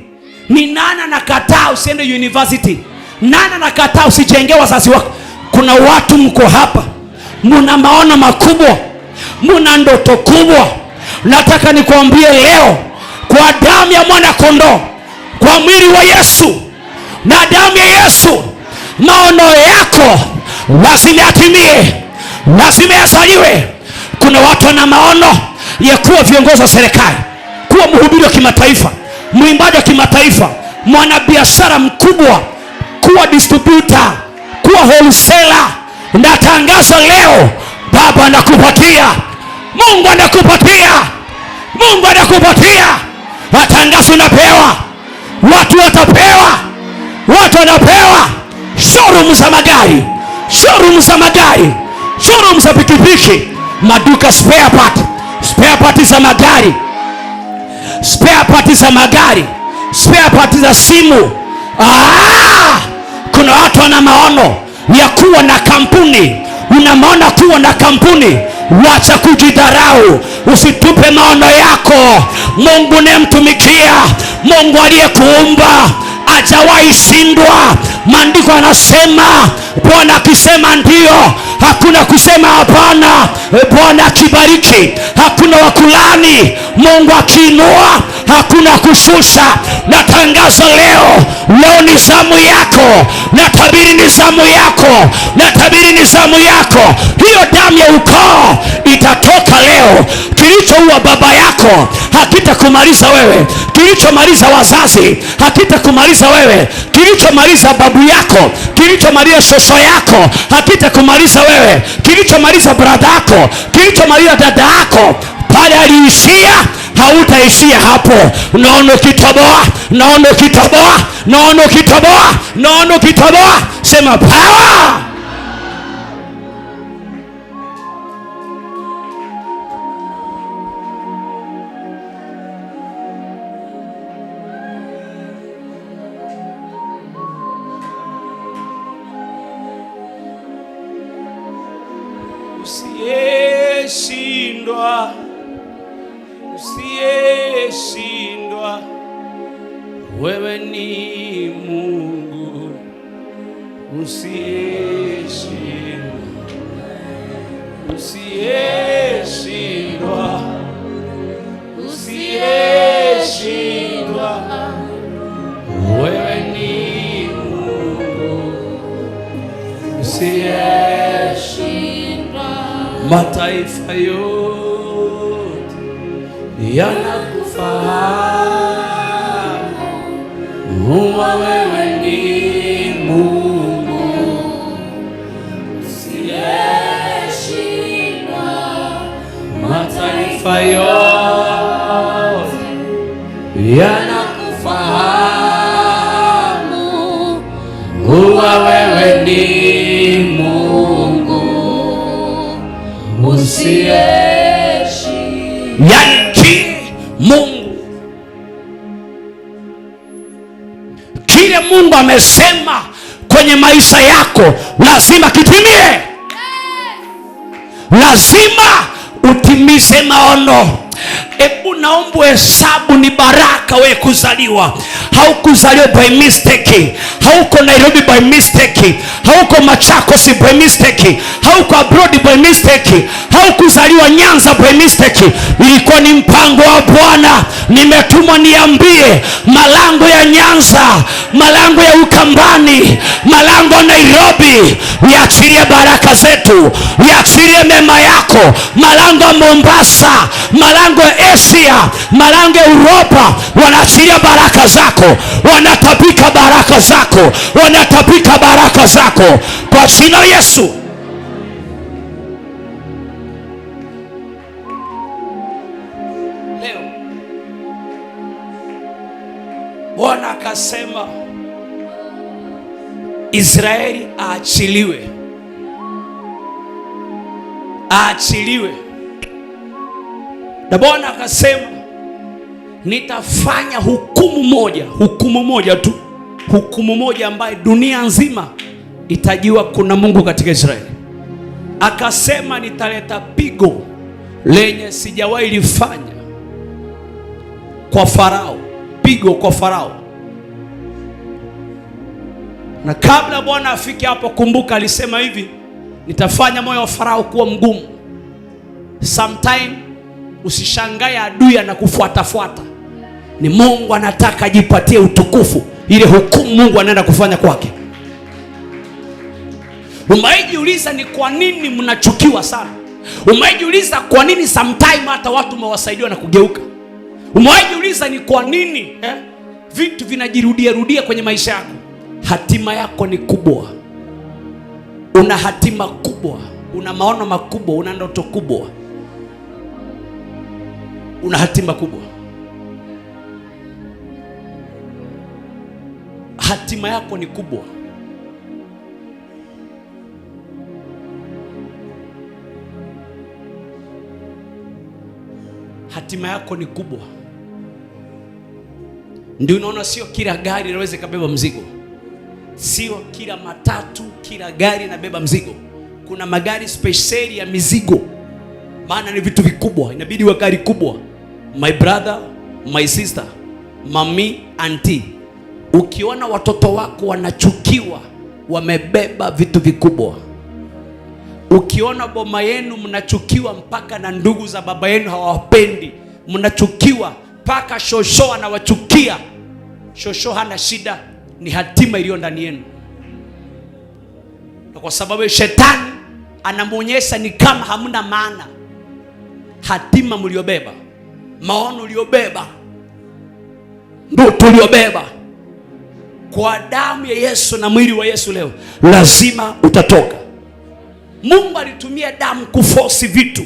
Ni nani anakataa usiende university? Nani anakataa usijenge wazazi wako? Kuna watu mko hapa, muna maono makubwa, muna ndoto kubwa. Nataka nikwambie leo, kwa damu ya mwana kondoo, kwa mwili wa Yesu na damu ya Yesu, maono yako lazima yatimie, lazima yasaliwe. Kuna watu wana maono ya kuwa viongozi wa serikali, kuwa mhubiri wa kimataifa, mwimbaji wa kimataifa, mwanabiashara mkubwa, kuwa distributor, kuwa wholesaler. Natangaza leo, Baba anakupatia, Mungu anakupatia, Mungu anakupatia. Natangaza unapewa, watu watapewa, watu wanapewa. Showroom za magari, showroom za magari, showroom za pikipiki, maduka spare part za magari, spare part za magari, spare part za simu. Kuna watu wana maono ya kuwa na kampuni. Una maono kuwa na kampuni. Wacha kujidharau, usitupe maono yako. Mungu unayemtumikia, Mungu aliyekuumba, hajawahi shindwa. Maandiko yanasema Bwana akisema ndio, hakuna kusema hapana. Bwana akibariki, hakuna wakulani. Mungu akiinua, hakuna kushusha. Natangaza leo, leo ni zamu yako. Natabiri ni zamu yako, natabiri ni zamu yako. Hiyo damu ya ukoo itatoka leo. Kilichoua baba yako hakitakumaliza wewe. Kilichomaliza wazazi hakitakumaliza wewe. Kilichomaliza babu yako, kilichomaliza shosho yako hakitakumaliza wewe. Kilichomaliza brada yako, kilichomaliza dada yako, pale aliishia, hautaishia hapo. Naona ukitoboa, naona ukitoboa, naona ukitoboa, naona ukitoboa. Sema power. Usiyeshindwa, usiyeshindwa, wewe ni Mungu. Usiyeshindwa, usiyeshindwa, usiyeshindwa, wewe ni Mungu. Usiyeshindwa. Mataifa yote yanakufahamu, wewe ni Mungu. Usiyeshindwa. Mataifa yote yanakufahamu, wewe ni Mungu. Usiyeshindwa. Yani Mungu, kile Mungu amesema kwenye maisha yako lazima kitimie. Lazima utimize maono. Ebu naomba hesabu ni baraka wewe kuzaliwa. Haukuzaliwa by mistake. Hauko Nairobi by mistake. Hauko Machakos by mistake. Hauko abroad by mistake. Haukuzaliwa Nyanza by mistake. Ilikuwa ni mpango wa Bwana. Nimetumwa niambie malango ya Nyanza, malango ya Ukambani, malango ya Nairobi, iachilie baraka zetu, iachilie mema yako. Malango ya Mombasa, malango ya Asia, malango ya Europa, wanaachilia baraka zako, wanatapika baraka zako, wanatapika baraka zako kwa jina la Yesu. Leo Bwana akasema Israeli aachiliwe. aachiliwe. Na Bwana akasema nitafanya hukumu moja tu, hukumu moja ambaye dunia nzima itajua kuna Mungu katika Israeli. Akasema nitaleta pigo lenye sijawahi lifanya kwa Farao, pigo kwa Farao. Na kabla Bwana afike hapo, kumbuka alisema hivi, nitafanya moyo wa Farao kuwa mgumu. Sometime usishangae adui anakufuata. Ni Mungu anataka ajipatie utukufu, ile hukumu Mungu anaenda kufanya kwake. Umejiuliza ni kwa nini mnachukiwa sana? Umejiuliza kwa nini sometime hata watu mewasaidiwa na kugeuka? Umejiuliza ni kwa nini vitu vinajirudia kwenye maisha yako? Hatima yako ni kubwa. Una hatima kubwa, una maono makubwa, una ndoto kubwa, una hatima kubwa. Hatima yako ni kubwa. Hatima yako ni kubwa. Ndio unaona sio kila gari inaweza kubeba mzigo. Sio kila matatu, kila gari inabeba mzigo. Kuna magari special ya mizigo. Maana ni vitu vikubwa, inabidi wa gari kubwa. My brother, my sister, mami, auntie, ukiona watoto wako wanachukiwa, wamebeba vitu vikubwa. Ukiona boma yenu mnachukiwa mpaka na ndugu za baba yenu hawapendi, mnachukiwa mpaka shosho anawachukia. Shosho hana shida, ni hatima iliyo ndani yenu. Na kwa sababu shetani anamuonyesha ni kama hamna maana. Hatima mliobeba, maono uliobeba, ndoto uliobeba, kwa damu ya Yesu na mwili wa Yesu leo lazima utatoka. Mungu alitumia damu kuforce vitu.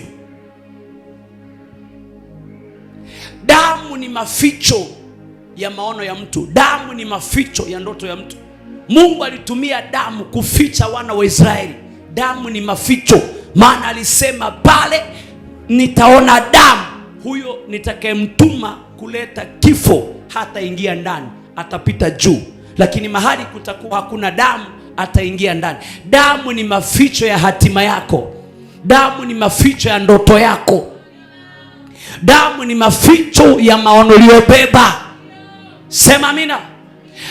Damu ni maficho ya maono ya mtu. Damu ni maficho ya ndoto ya mtu. Mungu alitumia damu kuficha wana wa Israeli. Damu ni maficho, maana alisema pale nitaona damu, huyo nitakayemtuma kuleta kifo hata ingia ndani, atapita juu. Lakini mahali kutakuwa hakuna damu, ataingia ndani. Damu ni maficho ya hatima yako. Damu ni maficho ya ndoto yako. Damu ni maficho ya maono uliyobeba. Sema amina.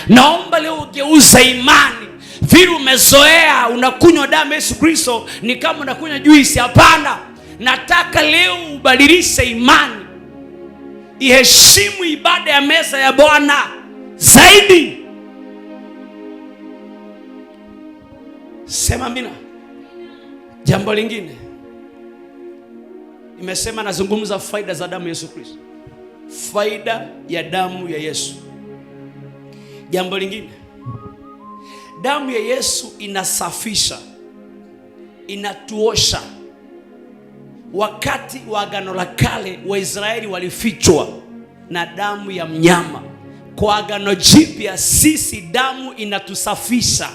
Naomba leo ugeuza imani. Vile umezoea unakunywa damu Yesu Kristo ni kama unakunywa juisi. Hapana. Nataka leo ubadilishe imani. Iheshimu ibada ya meza ya Bwana zaidi. Sema amina. Jambo lingine, nimesema nazungumza faida za damu ya Yesu Kristo. Faida ya damu ya Yesu. Jambo lingine, damu ya Yesu inasafisha, inatuosha. Wakati wa Agano la Kale Waisraeli walifichwa na damu ya mnyama. Kwa Agano Jipya sisi damu inatusafisha.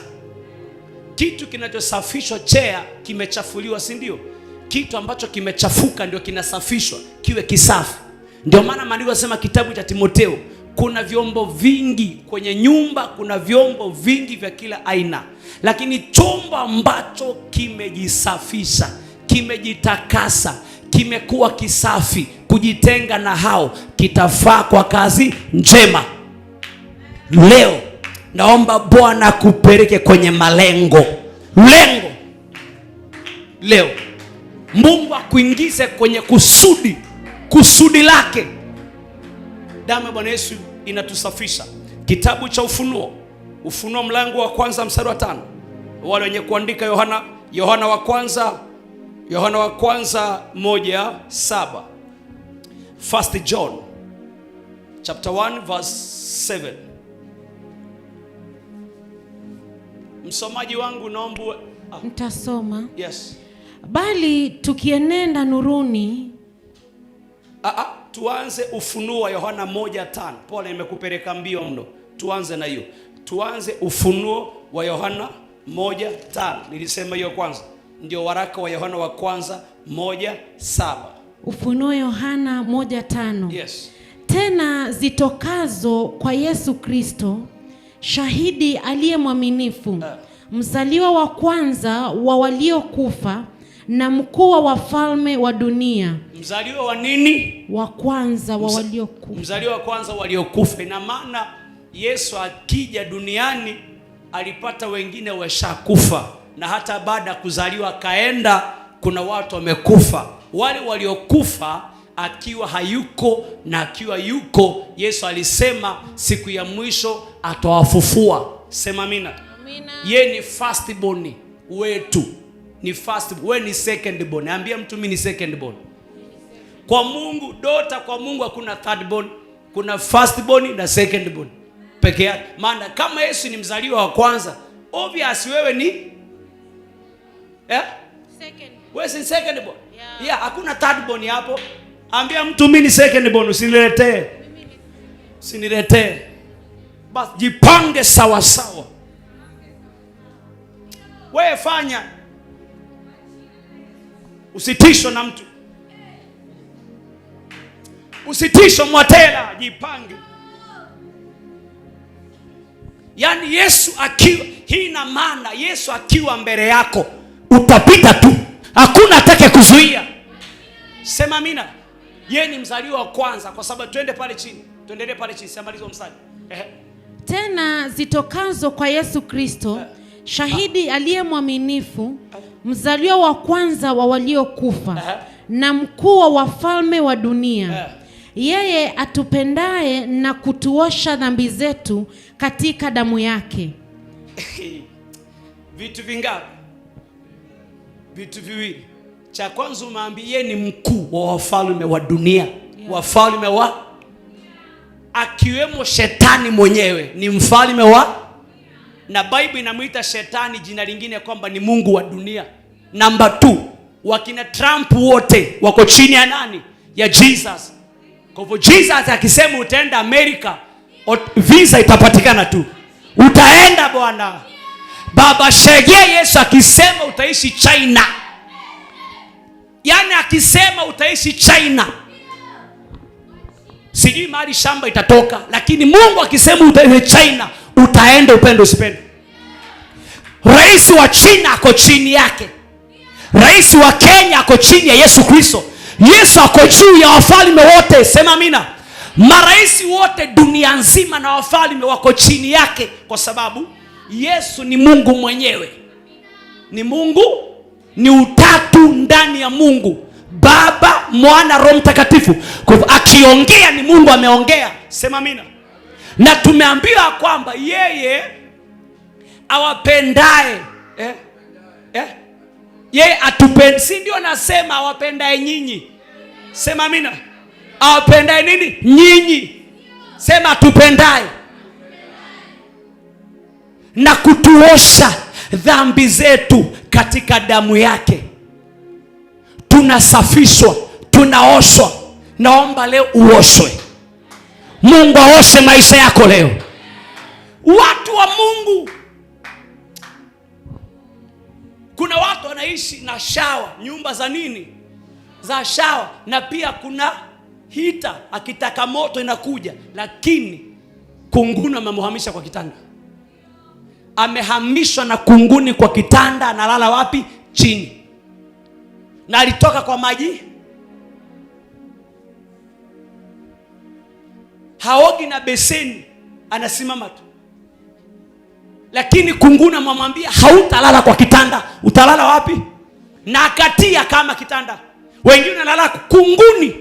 Kitu kinachosafishwa chea kimechafuliwa, si ndio? Kitu ambacho kimechafuka ndio kinasafishwa kiwe kisafi. Ndio maana maandiko yanasema kitabu cha Timotheo, kuna vyombo vingi kwenye nyumba, kuna vyombo vingi vya kila aina, lakini chombo ambacho kimejisafisha, kimejitakasa, kimekuwa kisafi, kujitenga na hao, kitafaa kwa kazi njema. Leo naomba Bwana kupeleke kwenye malengo. Leo Mungu akuingize kwenye kusudi lake. Damu ya Bwana Yesu inatusafisha. Kitabu cha Ufunuo mlango wa kwanza mstari wa 5. Wale wenye kuandika Yohana wa kwanza 1:7. 1 John chapter 1 verse 7. Msomaji wangu naomba mtasoma. Yes. Bali tukienenda nuruni. Tuanze Ufunuo wa Yohana 1:5. Pole, nimekupeleka mbio mno. Tuanze na hiyo. Tuanze Ufunuo wa Yohana 1:5. Nilisema hiyo kwanza. Ndio waraka wa Yohana wa kwanza 1:7. Ufunuo Yohana 1:5. Yes. Tena zitokazo kwa Yesu Kristo, shahidi aliye mwaminifu, mzaliwa wa kwanza wa waliokufa na mkuu wa wafalme wa dunia. Mzaliwa wa nini? Wa kwanza wa waliokufa. Mzaliwa wa kwanza waliokufa. Ina maana Yesu akija duniani alipata wengine washakufa, na hata baada ya kuzaliwa kaenda, kuna watu wamekufa. Wale waliokufa akiwa hayuko na akiwa yuko, Yesu alisema siku ya mwisho atawafufua. Sema amina. Amina. Ye ni first born wetu. Ni first, we ni second born. Ambia mtu mimi ni second born. Kwa Mungu, dota kwa Mungu hakuna third born. Kuna first born na second born peke yake. Maana kama Yesu ni mzaliwa wa kwanza, obvious wewe ni second. Wewe si second born. Yeah, hakuna third born hapo. Ambia mtu mimi ni second born, usiniletee. Usiniletee. Basi jipange sawa sawa. Wewe fanya. Usitishwe na mtu. Usitishwe mwatela, jipange. Yaani Yesu akiwa, hii ina maana Yesu akiwa mbele yako utapita tu. Hakuna atake kuzuia. Sema amina. Yeye ni mzaliwa wa kwanza, kwa sababu twende pale chini. Tuendelee pale chini, simalizo mstari. Tena zitokazo kwa Yesu Kristo, shahidi aliye mwaminifu, mzaliwa wa kwanza wa waliokufa na mkuu wa wafalme wa dunia. Yeye atupendaye na kutuosha dhambi zetu katika damu yake. Vitu vingapi? Vitu viwili. Cha kwanza umeambia ni mkuu wa wafalme wa dunia. Wafalme wa, akiwemo shetani mwenyewe ni mfalme wa, na Bible inamuita shetani jina lingine kwamba ni mungu wa dunia. Number 2, wakina Trump wote wako chini ya nani? Ya Jesus. Kwa hivyo Jesus akisema utaenda Amerika, visa itapatikana tu. Utaenda bwana. Baba Shege Yesu akisema utaishi China. Yaani akisema utaishi China, sijui mahali shamba itatoka, lakini Mungu akisema utaishi China, utaenda upendo usipende. Rais wa China ako chini yake. Rais wa Kenya ako chini ya Yesu Kristo. Yesu ako juu ya wafalme wote. Sema amina. Marais wote dunia nzima na wafalme wako chini yake, kwa sababu Yesu ni Mungu mwenyewe. Ni Mungu, ni utatu ndani ya Mungu. Baba, Mwana, Roho Mtakatifu. Kwa hivyo akiongea ni Mungu ameongea. Sema amina. Na tumeambiwa kwamba yeye awapendaye yeye atupenda. Si ndio nasema awapendaye nyinyi? Sema amina. Awapendaye nini? Nyinyi. Sema atupendaye. Na kutuosha dhambi zetu katika damu yake. Tunasafishwa, tunaoshwa. Naomba leo uoshwe. Mungu aoshe maisha yako leo. Watu wa Mungu, kuna watu wanaishi na shawa, nyumba za nini? Za shawa, na pia kuna hita, akitaka moto inakuja, lakini kunguni amemhamisha kwa kitanda. Amehamishwa na kunguni kwa kitanda, analala wapi? Chini. Na alitoka kwa maji, haogi na beseni, anasimama tu. Lakini kunguni amemwambia hautalala kwa kitanda, utalala wapi? Na akatia kama kitanda. Wengine analala kunguni.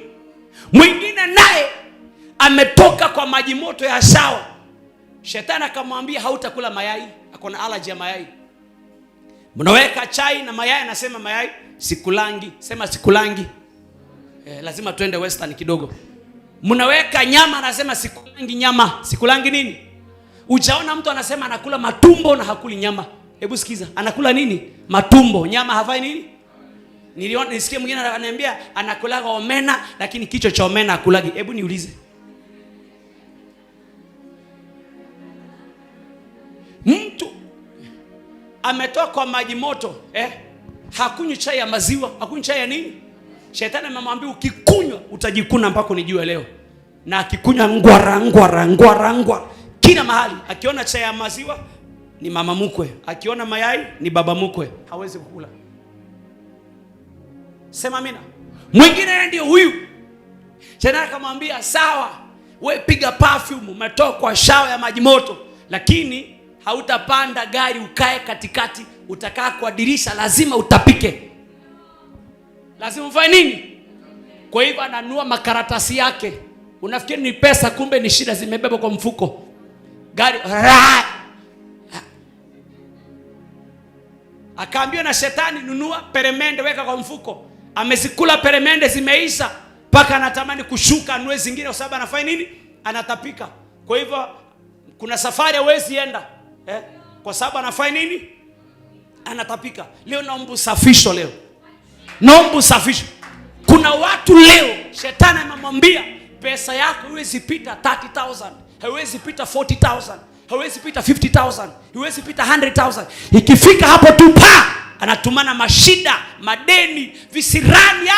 Mwingine naye ametoka kwa maji moto ya shawa. Shetani akamwambia hautakula mayai, akona allergy ya mayai. Mnaweka chai na mayai, anasema mayai sikulangi. Sema sikulangi. Lazima tuende western kidogo. Mnaweka nyama, anasema sikulangi nyama. Sikulangi nini? Ujaona mtu anasema anakula matumbo na hakuli nyama. Hebu sikiza, anakula nini? Matumbo, nyama hafai nini? Nisikie mwingine ananiambia anakulaga omena lakini kichwa cha omena hakulagi. Hebu niulize. Mtu ametoka kwa maji moto, hakunywi chai ya maziwa, hakunywi chai ya nini. Shetani amemwambia ukikunywa utajikuna mpaka nijue leo. Na akikunywa ngwara kila mahali. Akiona chai ya maziwa ni mama mkwe, akiona mayai ni baba mkwe, hawezi kukula. Sema amina. Mwingine ndio huyu. Shetani akamwambia sawa, wewe piga perfume, umetoka kwa shawa ya maji moto, lakini hautapanda gari ukae katikati, utakaa kwa dirisha, lazima utapike. Lazima ufanye nini? Kwa hivyo ananua makaratasi yake. Unafikiri ni pesa, kumbe ni shida zimebeba kwa mfuko. Gari akaambiwa na shetani, nunua peremende weka kwa mfuko. Amezikula peremende zimeisha, paka anatamani kushuka anue zingine kwa sababu anafanya nini? Anatapika. Kwa hivyo kuna safari hawezi enda kwa sababu anafanya nini? Anatapika. Leo naomba usafisho leo. Naomba usafisho. Kuna watu leo shetani amemwambia pesa yako haiwezi pita 30,000, haiwezi pita 40,000, haiwezi pita 50,000, haiwezi pita 100,000. Ikifika hapo tu anatumana mashida, madeni, visirani,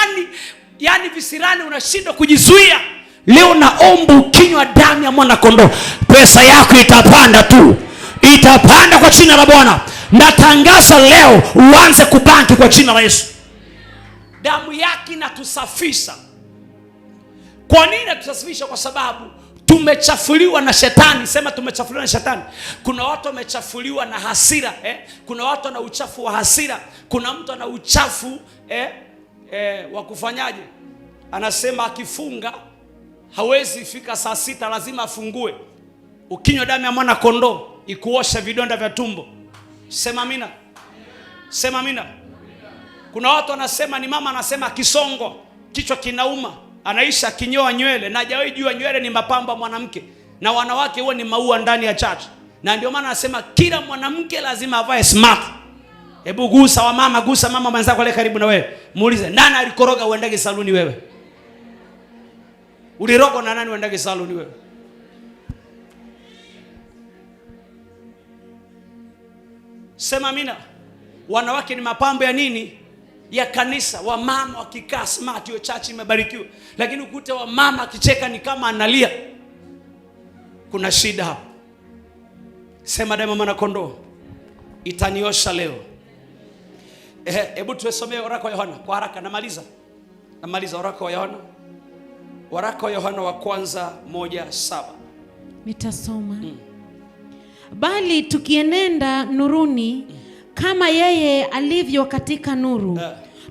yani visirani unashindwa kujizuia. Leo naomba ukinywa damu ya mwana kondoo, pesa yako itapanda tu. Itapanda kwa jina la Bwana. Natangaza leo uanze kubanki kwa jina la Yesu. Damu yake inatusafisha. Kwa nini inatusafisha? Kwa sababu tumechafuliwa na shetani. Sema tumechafuliwa na shetani. Kuna watu wamechafuliwa na hasira, Kuna watu wana uchafu wa hasira. Kuna mtu ana uchafu wa kufanyaje? Anasema akifunga hawezi fika saa 6, lazima afungue. Ukinywa damu ya mwana kondoo ikuosha vidonda vya tumbo. Sema amina. Sema amina. Kuna watu wanasema, ni mama anasema akisongo kichwa kinauma, anaisha kinyoa nywele, na hajawahi jua nywele ni mapambo ya mwanamke, na wanawake huwa ni maua ndani ya church. Na ndio maana anasema kila mwanamke lazima avae smart. Hebu gusa wa mama, gusa mama mwenzako ale karibu na wewe. Muulize, nani alikoroga uendage saluni wewe? Ulirogo na nani uendage saluni wewe? Sema amina. Wanawake ni mapambo ya nini? Ya kanisa. Wa mama wakikaa smart, hiyo church imebarikiwa. Lakini ukute wa mama akicheka ni kama analia. Kuna shida hapo. Sema damu ya mwana kondoo itaniosha leo. Hebu tuesomee waraka wa Yohana kwa haraka. Namaliza waraka wa Yohana. Waraka wa Yohana wa kwanza 1:7. Nitasoma. Bali tukienenda nuruni kama yeye alivyo katika nuru,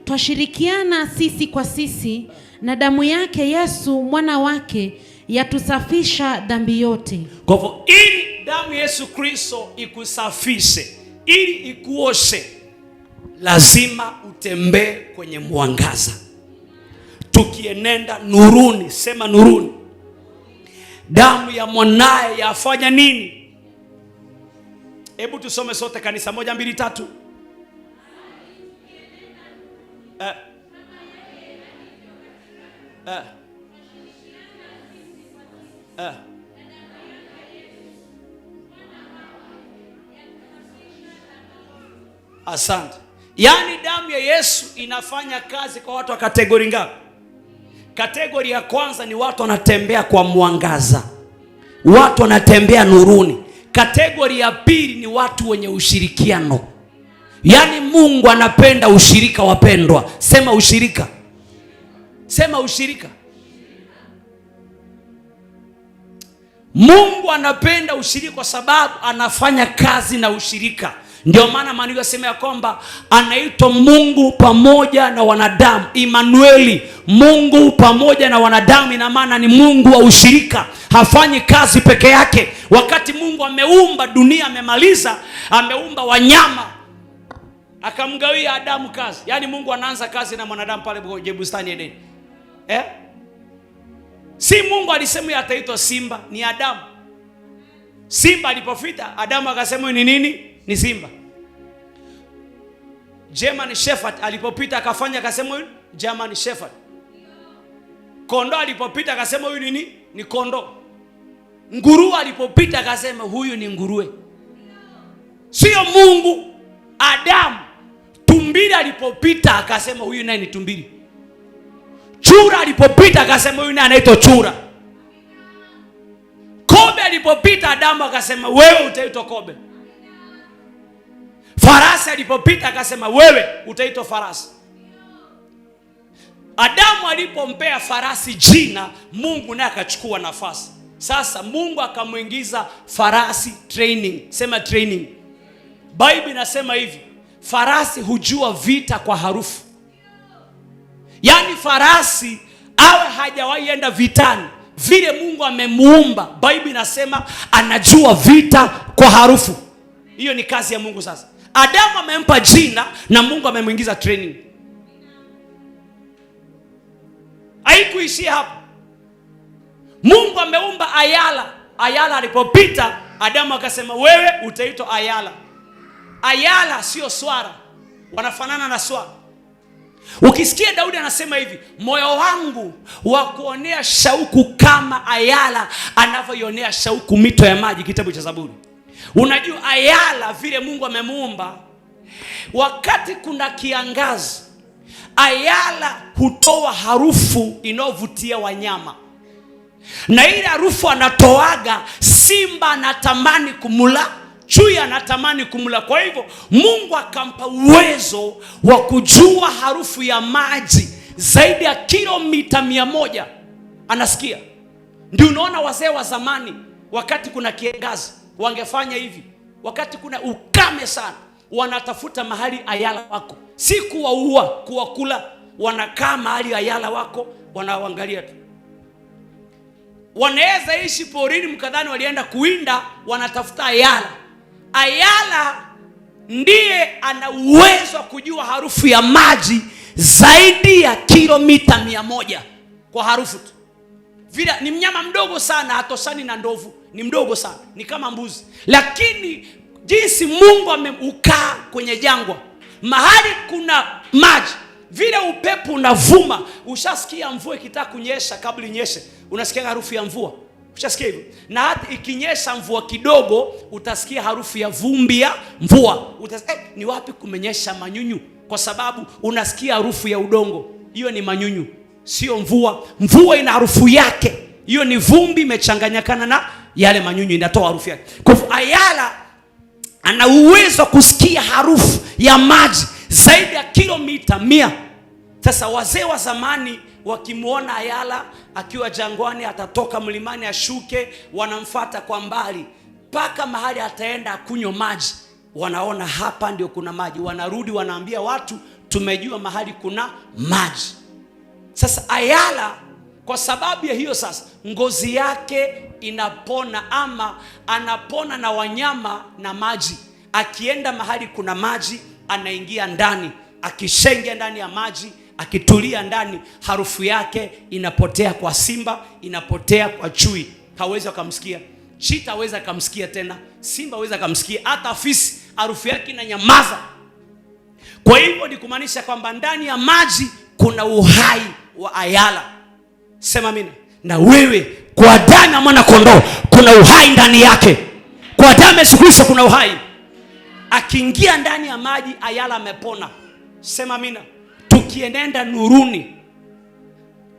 twashirikiana sisi kwa sisi, na damu yake Yesu mwana wake yatusafisha dhambi yote. Kwa hivyo ili damu Yesu Kristo ikusafishe, ili ikuoshe, lazima utembee kwenye mwangaza. Tukienenda nuruni, sema nuruni. Damu ya mwanae yafanya nini? Hebu tusome sote kanisa, 1, 2, 3. Asante. Yaani damu ya Yesu inafanya kazi kwa watu wa kategori ngapi? Kategori ya kwanza ni watu wanatembea kwa mwangaza, watu wanatembea nuruni. Kategori ya pili ni watu wenye ushirikiano. Yaani Mungu anapenda ushirika, wapendwa. Sema ushirika. Sema ushirika. Mungu anapenda ushirika kwa sababu anafanya kazi na ushirika. Ndio maana maandiko yanasema ya kwamba anaitwa Mungu pamoja na wanadamu, Emmanueli. Mungu pamoja na wanadamu ina maana ni Mungu wa ushirika. Hafanyi kazi peke yake. Wakati Mungu ameumba dunia, amemaliza, ameumba wanyama, akamgawia Adamu kazi. Yaani Mungu anaanza kazi na mwanadamu pale kwenye bustani ya Edeni. Si Mungu alisema ataitwa simba, ni Adamu. Simba alipofita, Adamu akasema ni nini? Ni simba. German Shepherd alipopita akafanya akasema huyu German Shepherd. Kondoo alipopita akasema huyu nini? Ni kondoo. Nguruwe alipopita akasema huyu ni nguruwe. Sio Mungu, Adamu. Tumbili alipopita akasema huyu naye ni tumbili. Chura alipopita akasema huyu naye anaitwa chura. Kobe alipopita Adamu akasema wewe utaitwa kobe. Farasi alipopita akasema wewe utaitwa farasi. Adamu alipompea farasi jina, Mungu naye akachukua nafasi. Sasa Mungu akamuingiza farasi training. Sema training. Bible inasema hivi, farasi hujua vita kwa harufu. Yaani farasi awe hajawahi enda vitani, vile Mungu amemuumba, Bible inasema anajua vita kwa harufu. Hiyo ni kazi ya Mungu. Sasa Adamu amempa jina na Mungu amemuingiza training. Haikuishia hapo. Mungu ameumba ayala. Ayala alipopita Adamu akasema wewe utaitwa ayala. Ayala sio swara, wanafanana na swara. Ukisikia Daudi anasema hivi, moyo wangu wa kuonea shauku kama ayala anavyoionea shauku mito ya maji, kitabu cha Zaburi. Unajua ayala vile Mungu amemuumba, wakati kuna kiangazi, ayala hutoa harufu inayovutia wanyama. Na ile harufu anatoaga, simba anatamani kumula, chui anatamani kumula. Kwa hivyo Mungu akampa uwezo wa kujua harufu ya maji zaidi ya kilomita 100 anasikia. Ndio unaona wazee wa zamani wakati kuna kiangazi wangefanya hivi. Wakati kuna ukame sana, wanatafuta mahali ayala wako, si kuwaua, kuwakula. Wanakaa mahali ayala wako, wanaangalia tu. Wanaweza ishi porini mkadhani walienda kuinda, wanatafuta ayala. Ayala ndiye ana uwezo wa kujua harufu ya maji zaidi ya kilomita 100 kwa harufu tu. Vile ni mnyama mdogo sana, hatosani na ndovu, ni mdogo sana, ni kama mbuzi. Lakini jinsi Mungu ameukaa kwenye jangwa, mahali kuna maji, vile upepo unavuma. Ushasikia mvua ikitaka kunyesha, kabla inyeshe unasikia harufu ya mvua? Ushasikia hivyo? Na hata ikinyesha mvua kidogo utasikia harufu ya vumbi ya mvua. Utasikia ni wapi kumenyesha manyunyu, kwa sababu unasikia harufu ya udongo. Hiyo ni manyunyu, sio mvua. Mvua ina harufu yake, hiyo ni vumbi imechanganyikana na yale manyunyu, inatoa harufu yake. Kwa hivyo ayala ana uwezo kusikia harufu ya maji zaidi ya kilomita 100. Sasa wazee wa zamani wakimuona ayala akiwa jangwani, atatoka mlimani ashuke, wanamfuata kwa mbali mpaka mahali ataenda kunywa maji. Wanaona hapa ndio kuna maji, wanarudi wanaambia watu tumejua mahali kuna maji. Sasa ayala kwa sababu ya hiyo, sasa ngozi yake inapona, ama anapona na wanyama na maji. Akienda mahali kuna maji anaingia ndani, akishengia ndani ya maji, akitulia ndani, harufu yake inapotea kwa simba, inapotea kwa chui. Hawezi akamsikia. Chita hawezi akamsikia tena, simba hawezi akamsikia, hata fisi harufu yake inanyamaza. Kwa hivyo ni kumaanisha kwamba ndani ya maji kuna uhai wa ayala. Sema amina. Na wewe kwa damu ya mwana kondoo kuna uhai ndani yake. Kwa damu ya Yesu Kristo kuna uhai. Akiingia ndani ya maji, ayala amepona. Sema amina. Tukienenda nuruni,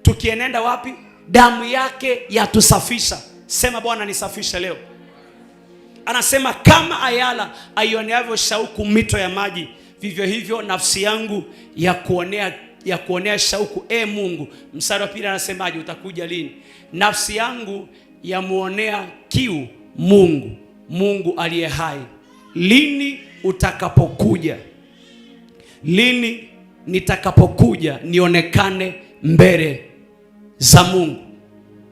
tukienenda wapi? Damu yake yatusafisha. Sema Bwana nisafishe leo. Anasema kama ayala aioneavyo shauku mito ya maji, vivyo hivyo nafsi yangu ya kuonea shauku Mungu. Mstari wa 2 anasemaje? Utakuja lini? Nafsi yangu yamuonea kiu Mungu, Mungu aliye hai. Lini utakapokuja? Lini nitakapokuja nionekane mbele za Mungu?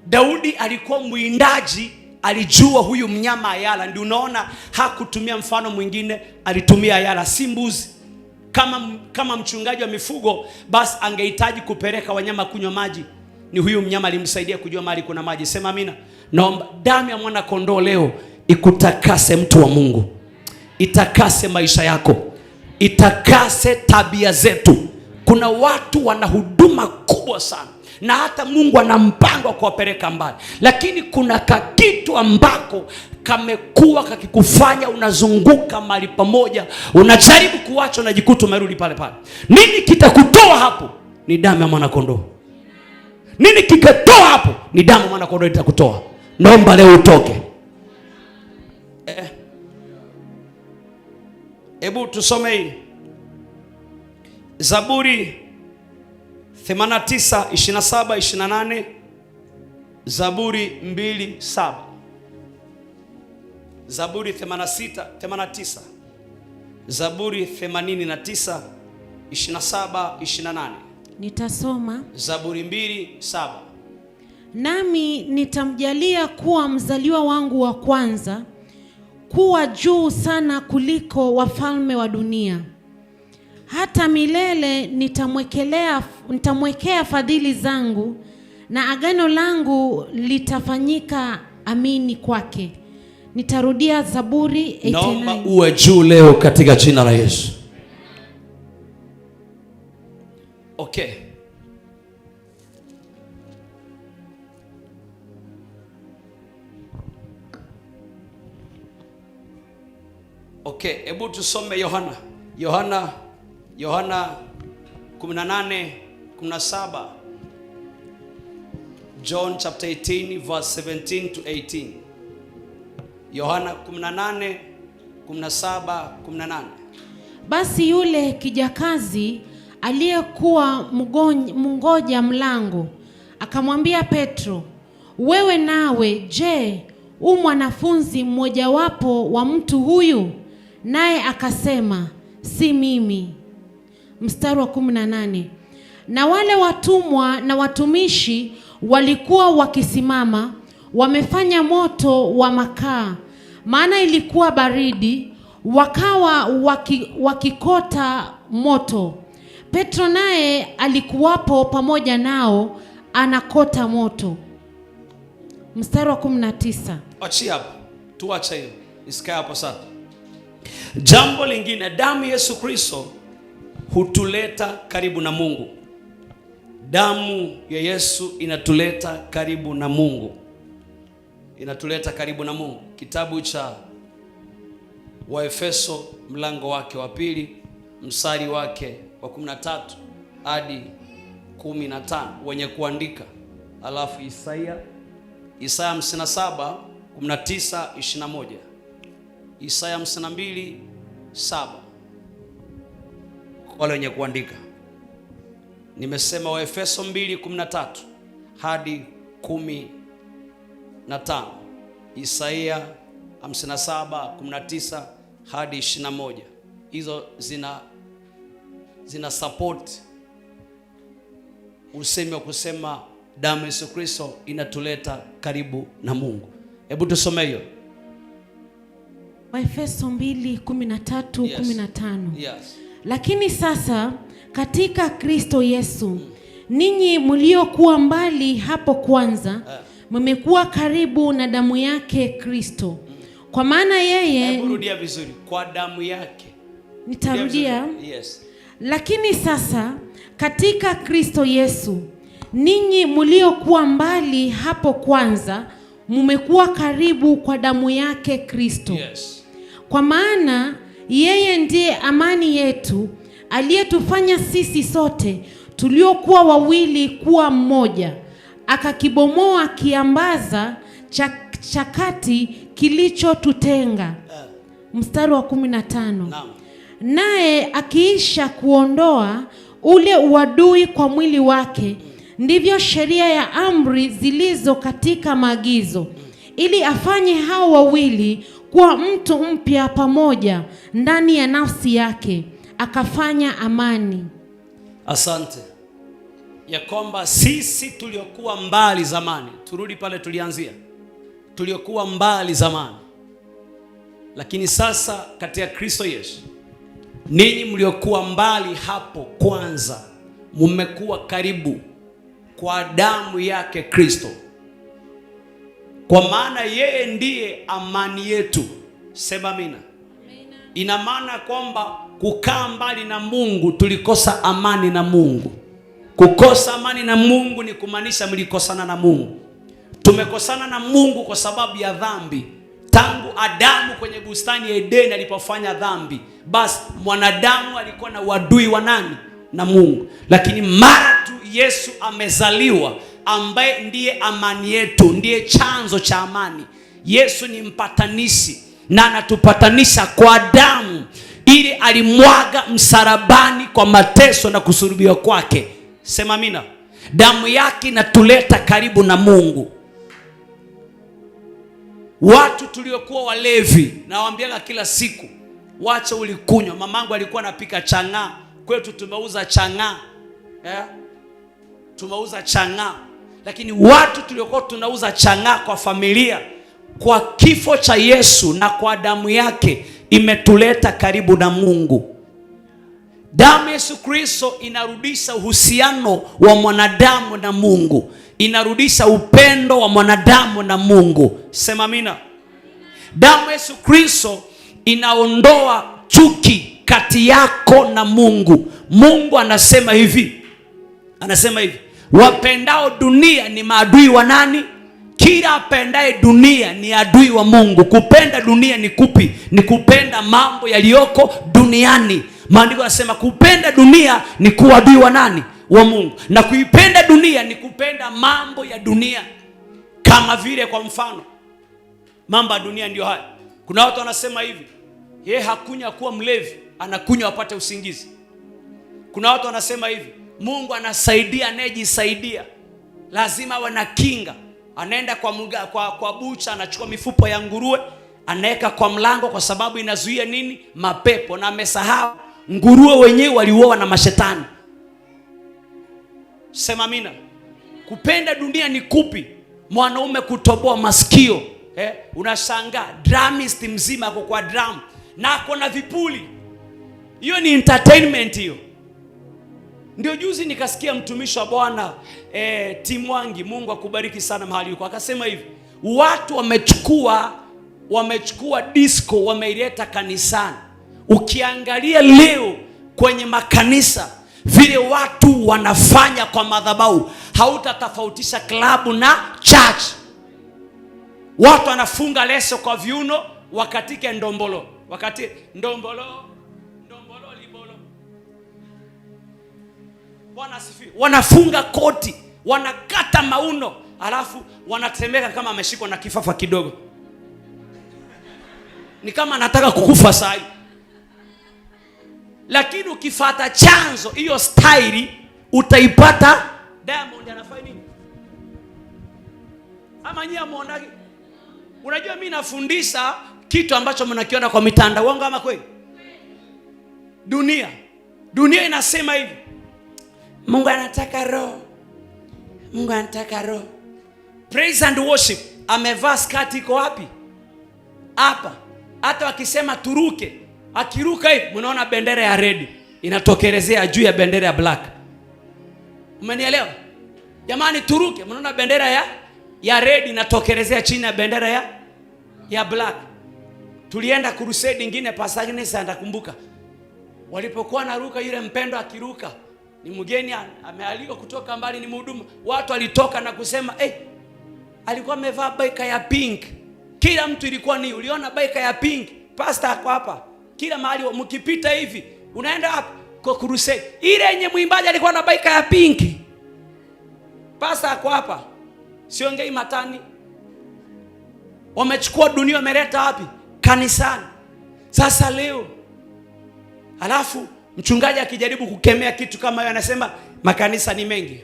Daudi alikuwa mwindaji, alijua huyu mnyama ayala. Ndio unaona hakutumia mfano mwingine, alitumia ayala, si mbuzi. Kama mchungaji wa mifugo, basi angehitaji kupeleka wanyama kunywa maji, ni huyu mnyama alimsaidia kujua mahali kuna maji. Sema amina. Naomba damu ya mwana kondoo leo ikutakase, mtu wa Mungu, itakase maisha yako, itakase tabia zetu. Kuna watu wana huduma kubwa sana, na hata Mungu ana mpango wa kuwapeleka mbali, lakini kuna kakitu ambako kamekuwa kakikufanya unazunguka mahali pamoja, unajaribu kuacha, unajikuta umerudi pale pale. Nini kitakutoa hapo? Ni damu ya mwana kondoo. Nini kikatoa hapo? Ni damu ya mwana kondoo itakutoa. Naomba leo utoke. Hebu tusome hii Zaburi 89, 27, 28, Zaburi 2:7, Zaburi 89, Zaburi 89, 27, 28. Nitasoma Zaburi 2:7. Nami nitamjalia kuwa mzaliwa wangu wa kwanza, kuwa juu sana kuliko wafalme wa dunia. Hata milele nitamwekea fadhili zangu, na agano langu litafanyika amini kwake. Nitarudia Zaburi 89. Naomba uwe juu leo katika jina la Yesu. Okay. Okay, hebu tusome Yohana 18:17. John chapter 18 verse 17 to 18. Yohana 18:17-18. Basi yule kijakazi aliyekuwa mngoja mlango akamwambia Petro, wewe nawe je, mwanafunzi mmojawapo wa mtu huyu? Naye akasema, si mimi. Mstari wa 18. Na wale watumwa na watumishi walikuwa wakisimama, wamefanya moto wa makaa, maana ilikuwa baridi, wakawa wakikota moto. Petro naye alikuwapo pamoja nao, anakota moto. Mstari wa 19. Achia hapo. Tuache hiyo. Isikae hapo sana. Jambo lingine, damu Yesu Kristo hutuleta karibu na Mungu. Damu ya Yesu inatuleta karibu na Mungu. Inatuleta karibu na Mungu. Kitabu cha Waefeso mlango wake wa 2 mstari wake wa 13 hadi 15, wenye kuandika. Alafu Isaya 57 19 21. Isaya 52:7. Wale wenye kuandika. Nimesema Waefeso 2:13 hadi 15. Isaya 57:19 hadi 21. Hizo zina support usemi wa kusema damu Yesu Kristo inatuleta karibu na Mungu. Hebu tusome hiyo. Waefeso 2:13-15. Yes. Lakini sasa katika Kristo Yesu, ninyi mliokuwa mbali hapo kwanza, mmekuwa karibu na damu yake Kristo. Kwa maana yeye, hebu rudia vizuri, kwa damu yake. Nitarudia. Yes. Lakini sasa katika Kristo Yesu, ninyi mliokuwa mbali hapo kwanza, mmekuwa karibu kwa damu yake Kristo. Yes. Kwa maana yeye ndiye amani yetu, aliyetufanya sisi sote tuliokuwa wawili kuwa mmoja, akakibomoa kiambaza cha kati kilichotutenga. Mstari wa 15. Naye akiisha kuondoa ule uadui kwa mwili wake, ndivyo sheria ya amri zilizo katika maagizo, ili afanye hao wawili kuwa mtu mpya pamoja ndani ya nafsi yake, akafanya amani. Asante. Ya kwamba sisi tuliokuwa mbali zamani, turudi pale tulianzia, tuliokuwa mbali zamani, lakini sasa katika Kristo Yesu, ninyi mliokuwa mbali hapo kwanza, mmekuwa karibu kwa damu yake Kristo. Kwa maana yeye ndiye amani yetu. Sema amina. Ina maana kwamba kukaa mbali na Mungu tulikosa amani na Mungu. Kukosa amani na Mungu ni kumaanisha mlikosana na Mungu. Tumekosana na Mungu kwa sababu ya dhambi. Tangu Adamu kwenye bustani ya Edeni alipofanya dhambi, basi mwanadamu alikuwa na uadui wa nani? Na Mungu. Lakini mara tu Yesu amezaliwa, ambaye ndiye amani yetu, ndiye chanzo cha amani. Yesu ni mpatanishi na anatupatanisha kwa damu ili alimwaga msalabani kwa mateso na kusulubiwa kwake. Sema amina. Damu yake inatuleta karibu na Mungu. Watu tuliokuwa walevi, nawaambiaga kila siku, wacha ulikunywa. Mamangu alikuwa anapika chang'aa. Kwetu tumeuza chang'aa. Tumeuza chang'aa. Lakini watu tuliokuwa tunauza chang'aa kwa familia, kwa kifo cha Yesu na kwa damu yake imetuleta karibu na Mungu. Damu ya Yesu Kristo inarudisha uhusiano wa mwanadamu na Mungu. Inarudisha upendo wa mwanadamu na Mungu. Sema amina. Damu ya Yesu Kristo inaondoa chuki kati yako na Mungu. Mungu anasema hivi. Wapendao dunia ni maadui wa nani? Kila apendaye dunia ni adui wa Mungu. Kupenda dunia ni kupi? Ni kupenda mambo yaliyoko duniani. Maandiko yanasema kupenda dunia ni kuwa adui wa nani? Wa Mungu. Na kuipenda dunia ni kupenda mambo ya dunia. Kama vile kwa mfano, mambo ya dunia ndio haya. Kuna watu wanasema hivi, yeye hakunywa kuwa mlevi, anakunywa apate usingizi. Kuna watu wanasema hivi, Mungu anasaidia anayejisaidia. Lazima awe na kinga. Anaenda kwa bucha, anachukua mifupa ya nguruwe, anaweka kwa mlango kwa sababu inazuia nini? Mapepo. Na amesahau nguruwe wenyewe waliuawa na mashetani. Sema amina. Kupenda dunia ni kupi? Mwanaume kutoboa masikio. Unashangaa dramist mzima ako kwa drum na ako na vipuli. Hiyo ni entertainment hiyo. Ndio juzi nikasikia mtumishi wa Bwana Timwangi, Mungu akubariki sana mahali yuko, akasema hivi, watu wamechukua disco wameileta kanisani. Ukiangalia leo kwenye makanisa vile watu wanafanya kwa madhabahu, hautatofautisha klabu na church. Watu wanafunga leso kwa viuno wakatike ndombolo. Wakati ndombolo libolo. Bwana asifiwe. Wanafunga koti, wanakata mauno, alafu wanatemeka kama ameshikwa na kifafa kidogo. Ni kama anataka kukufa saa hii. Lakini ukifuata chanzo, hiyo style utaipata. Diamond anafanya nini? Ama nyie muonage? Unajua mimi nafundisha kitu ambacho mnakiona kwa mitandao, wangu ama kweli? Dunia inasema hivi, Mungu anataka roho. Mungu anataka roho. Praise and worship. Amevaa skati iko wapi? Hapa. Hata wakisema turuke, akiruka hivi mnaona bendera ya red inatokelezea juu ya bendera ya black. Umenielewa? Jamani, turuke, mnaona bendera ya red inatokelezea chini ya bendera ya black. Tulienda crusade nyingine, Pastor Agnes anakumbuka. Walipokuwa naruka, yule mpendo akiruka, ni mgeni amealikwa kutoka mbali, ni mhudumu. Watu walitoka na kusema, alikuwa amevaa baika ya pink. Kila mtu ilikuwa ni, uliona baika ya pink? Pastor ako hapa. Kila mahali mkipita hivi, unaenda hapa kwa crusade, ile yenye mwimbaji alikuwa na baika ya pink. Pastor ako hapa. Siongei matani. Wamechukua dunia, wameleta wapi? Kanisani. Sasa leo, alafu mchungaji akijaribu kukemea kitu kama hiyo, anasema makanisa ni mengi.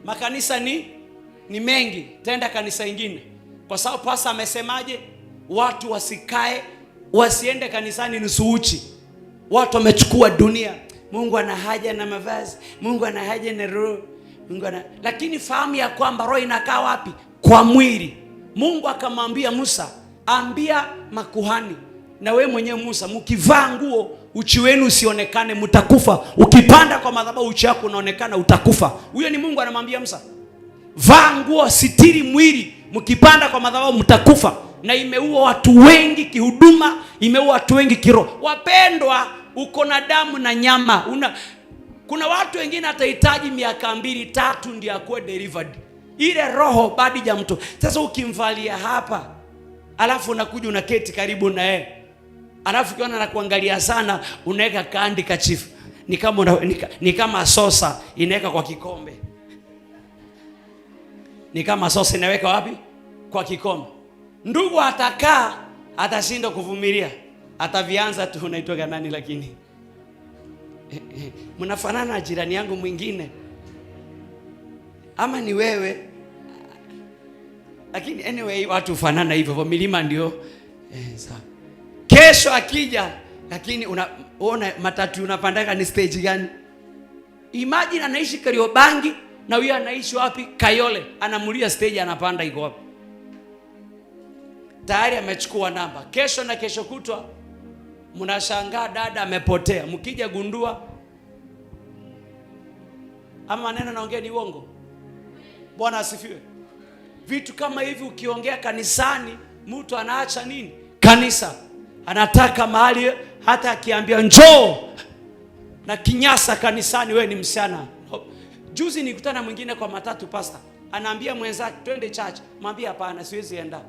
Makanisa ni mengi, tenda kanisa ingine. Kwa sababu pasa amesemaje? Watu wasiende kanisani nusu uchi. Watu wamechukua dunia. Mungu ana haja na mavazi, Mungu ana haja na roho. Lakini fahamu ya kwamba roho inakaa wapi? Kwa mwili. Mungu akamwambia Musa, ambia makuhani na we mwenyewe Musa, mkivaa nguo uchi wenu usionekane, mtakufa. Ukipanda kwa madhabahu uchi wako unaonekana, utakufa. Huyo ni Mungu anamwambia Musa, vaa nguo, sitiri mwili, mkipanda kwa madhabahu mtakufa. Na imeua watu wengi kihuduma, imeua watu wengi kiroho. Wapendwa, uko na damu na nyama. Kuna watu wengine atahitaji miaka 2-3 ndio akuwe delivered. Ile roho bado jamto. Sasa ukimvalia hapa, alafu unakuja unaketi karibu na yeye, alafu kiona na kuangalia sana, unaweka kandi kachifu. Ni kama sosa inaweka kwa kikombe. Ni kama sosa inaweka wapi? Kwa kikombe. Ndugu atakaa, atashindwa kuvumilia. Atavianza tu, unaitoka nani lakini. Mnafanana na jirani yangu mwingine. Ama ni wewe. Lakini anyway watu fanana hivyo, milima ndio sawa. Kesho akija, lakini unaona matatu unapandaka ni stage gani? Imagine anaishi Kariobangi na huyo anaishi wapi? Kayole. Anamulia stage anapanda iko wapi? Tayari amechukua namba. Kesho na kesho kutwa mnashangaa dada amepotea. Mkija gundua ama maneno naongea ni uongo. Bwana asifiwe. Vitu kama hivi ukiongea kanisani, mtu anaacha nini? Kanisa. Anataka mahali hata akiambia njoo na kinyasa kanisani, wewe ni msichana. Juzi nikutana mwingine kwa matatu pastor. Anaambia mwenzake twende church. Mwambie hapana, siwezi enda.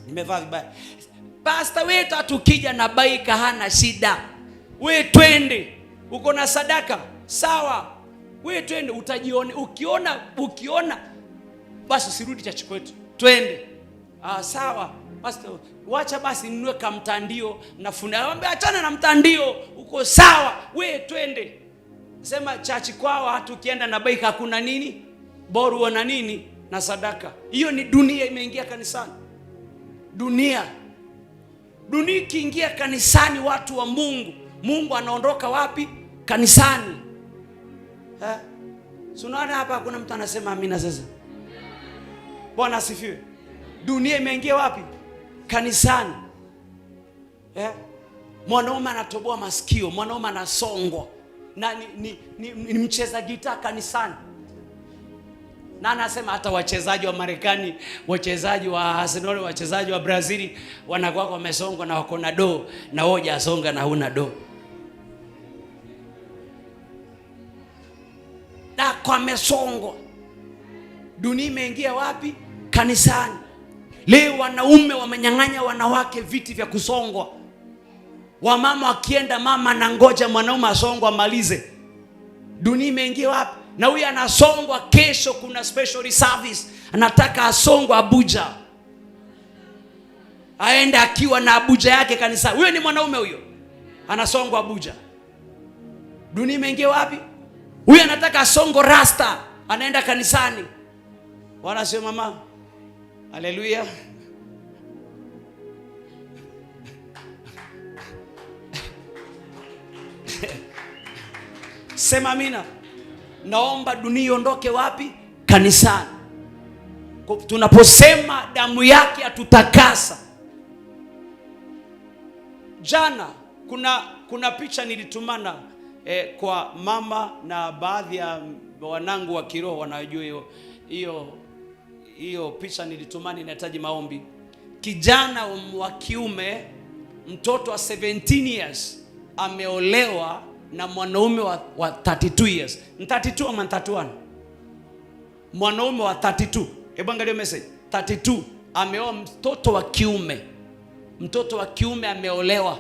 Nimevaa vibaya. Pastor wetu atukija na baika hana shida. Wewe twende. Uko na sadaka? Sawa. Wewe twende, utajione. Ukiona basi usirudi church kwetu. Twende. Sawa. Pastor, wacha basi ninunue kamtandio na funa. Anambia achana na mtandio. Uko sawa. Wewe twende. Sema church kwao hata ukienda na baika hakuna nini? Boru na nini? Na sadaka. Hiyo ni dunia imeingia kanisani. Dunia ikiingia kanisani, watu wa Mungu anaondoka wapi? Kanisani. Unaona hapa kuna mtu anasema amina sasa. Bwana asifiwe. Dunia imeingia wapi? Kanisani. Mwanaume anatoboa masikio, mwanaume anasongwa. Na ni mcheza gitaa kanisani. Na anasema hata wachezaji wa Marekani, wachezaji wa Arsenal, wachezaji wa Brazil wanakuwa wamesongwa na wako na do, na hoja asonga na huna do. Na kwa mesongo. Dunia imeingia wapi? Kanisani. Leo wanaume wamenyang'anya wanawake viti vya kusongwa. Wamama wakienda, mama anangoja mwanaume asongwa amalize. Dunia imeingia wapi? Na huyu anasongwa, kesho kuna special service. Anataka asongwa Abuja. Aende akiwa na Abuja yake kanisa. Huyo ni mwanaume huyo. Anasongwa Abuja. Dunia imeingia wapi? Huyu anataka asongo rasta. Anaenda kanisani. Wanasema mama. Haleluya. Sema amina. Naomba dunia iondoke wapi? Kanisani. Tunaposema damu yake atutakasa. Jana kuna picha nilitumana kwa mama na baadhi ya wanangu wa kiroho wanajua hiyo picha nilitumana, inahitaji maombi. Kijana wa kiume, mtoto wa 17 years ameolewa na mwanaume wa 32 years. 32 ama 31? Mwanaume wa 32. Hebu angalia message. 32 ameoa mtoto wa kiume. Mtoto wa kiume ameolewa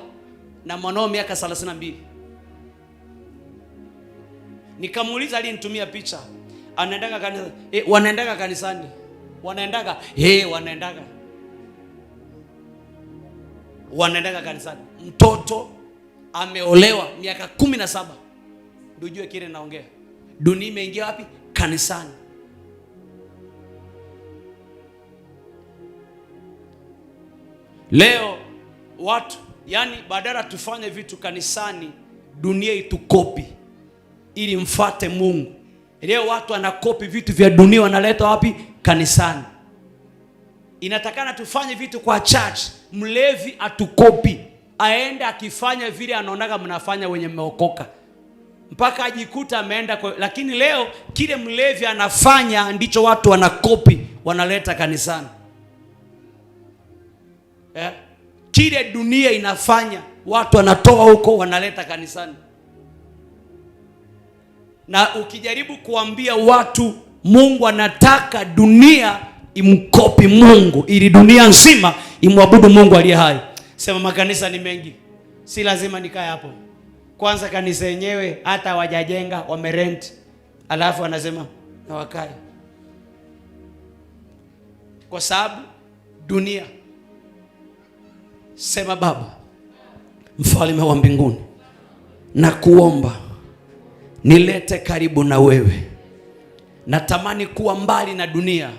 na mwanaume miaka 32. Nikamuuliza alinitumia picha. Anaendaga kanisa. Wanaendaga kanisani. Wanaendaga. Wanaendaga kanisani. Mtoto ameolewa miaka 17. Ndio ujue kile naongea. Dunia imeingia wapi? Kanisani. Leo watu, yani badala tufanye vitu kanisani, dunia itukopi ili mfate Mungu. Leo watu wanakopi vitu vya dunia wanaleta wapi? Kanisani. Inatakana tufanye vitu kwa church, mlevi atukopi. Aende akifanya vile anaonaga mnafanya wenye mmeokoka. Mpaka ajikuta ameenda kwa, lakini leo kile mlevi anafanya ndicho watu wanakopi wanaleta kanisani. Kile dunia inafanya watu wanatoa huko wanaleta kanisani. Na ukijaribu kuambia watu Mungu anataka dunia imkopi Mungu ili dunia nzima imwabudu Mungu aliye hai, sema makanisa ni mengi, si lazima nikae hapo. Kwanza kanisa yenyewe hata wajajenga, wamerent, alafu anasema na wakae, kwa sababu dunia. Sema Baba mfalme wa mbinguni, na kuomba nilete karibu na wewe. Natamani kuwa mbali na dunia,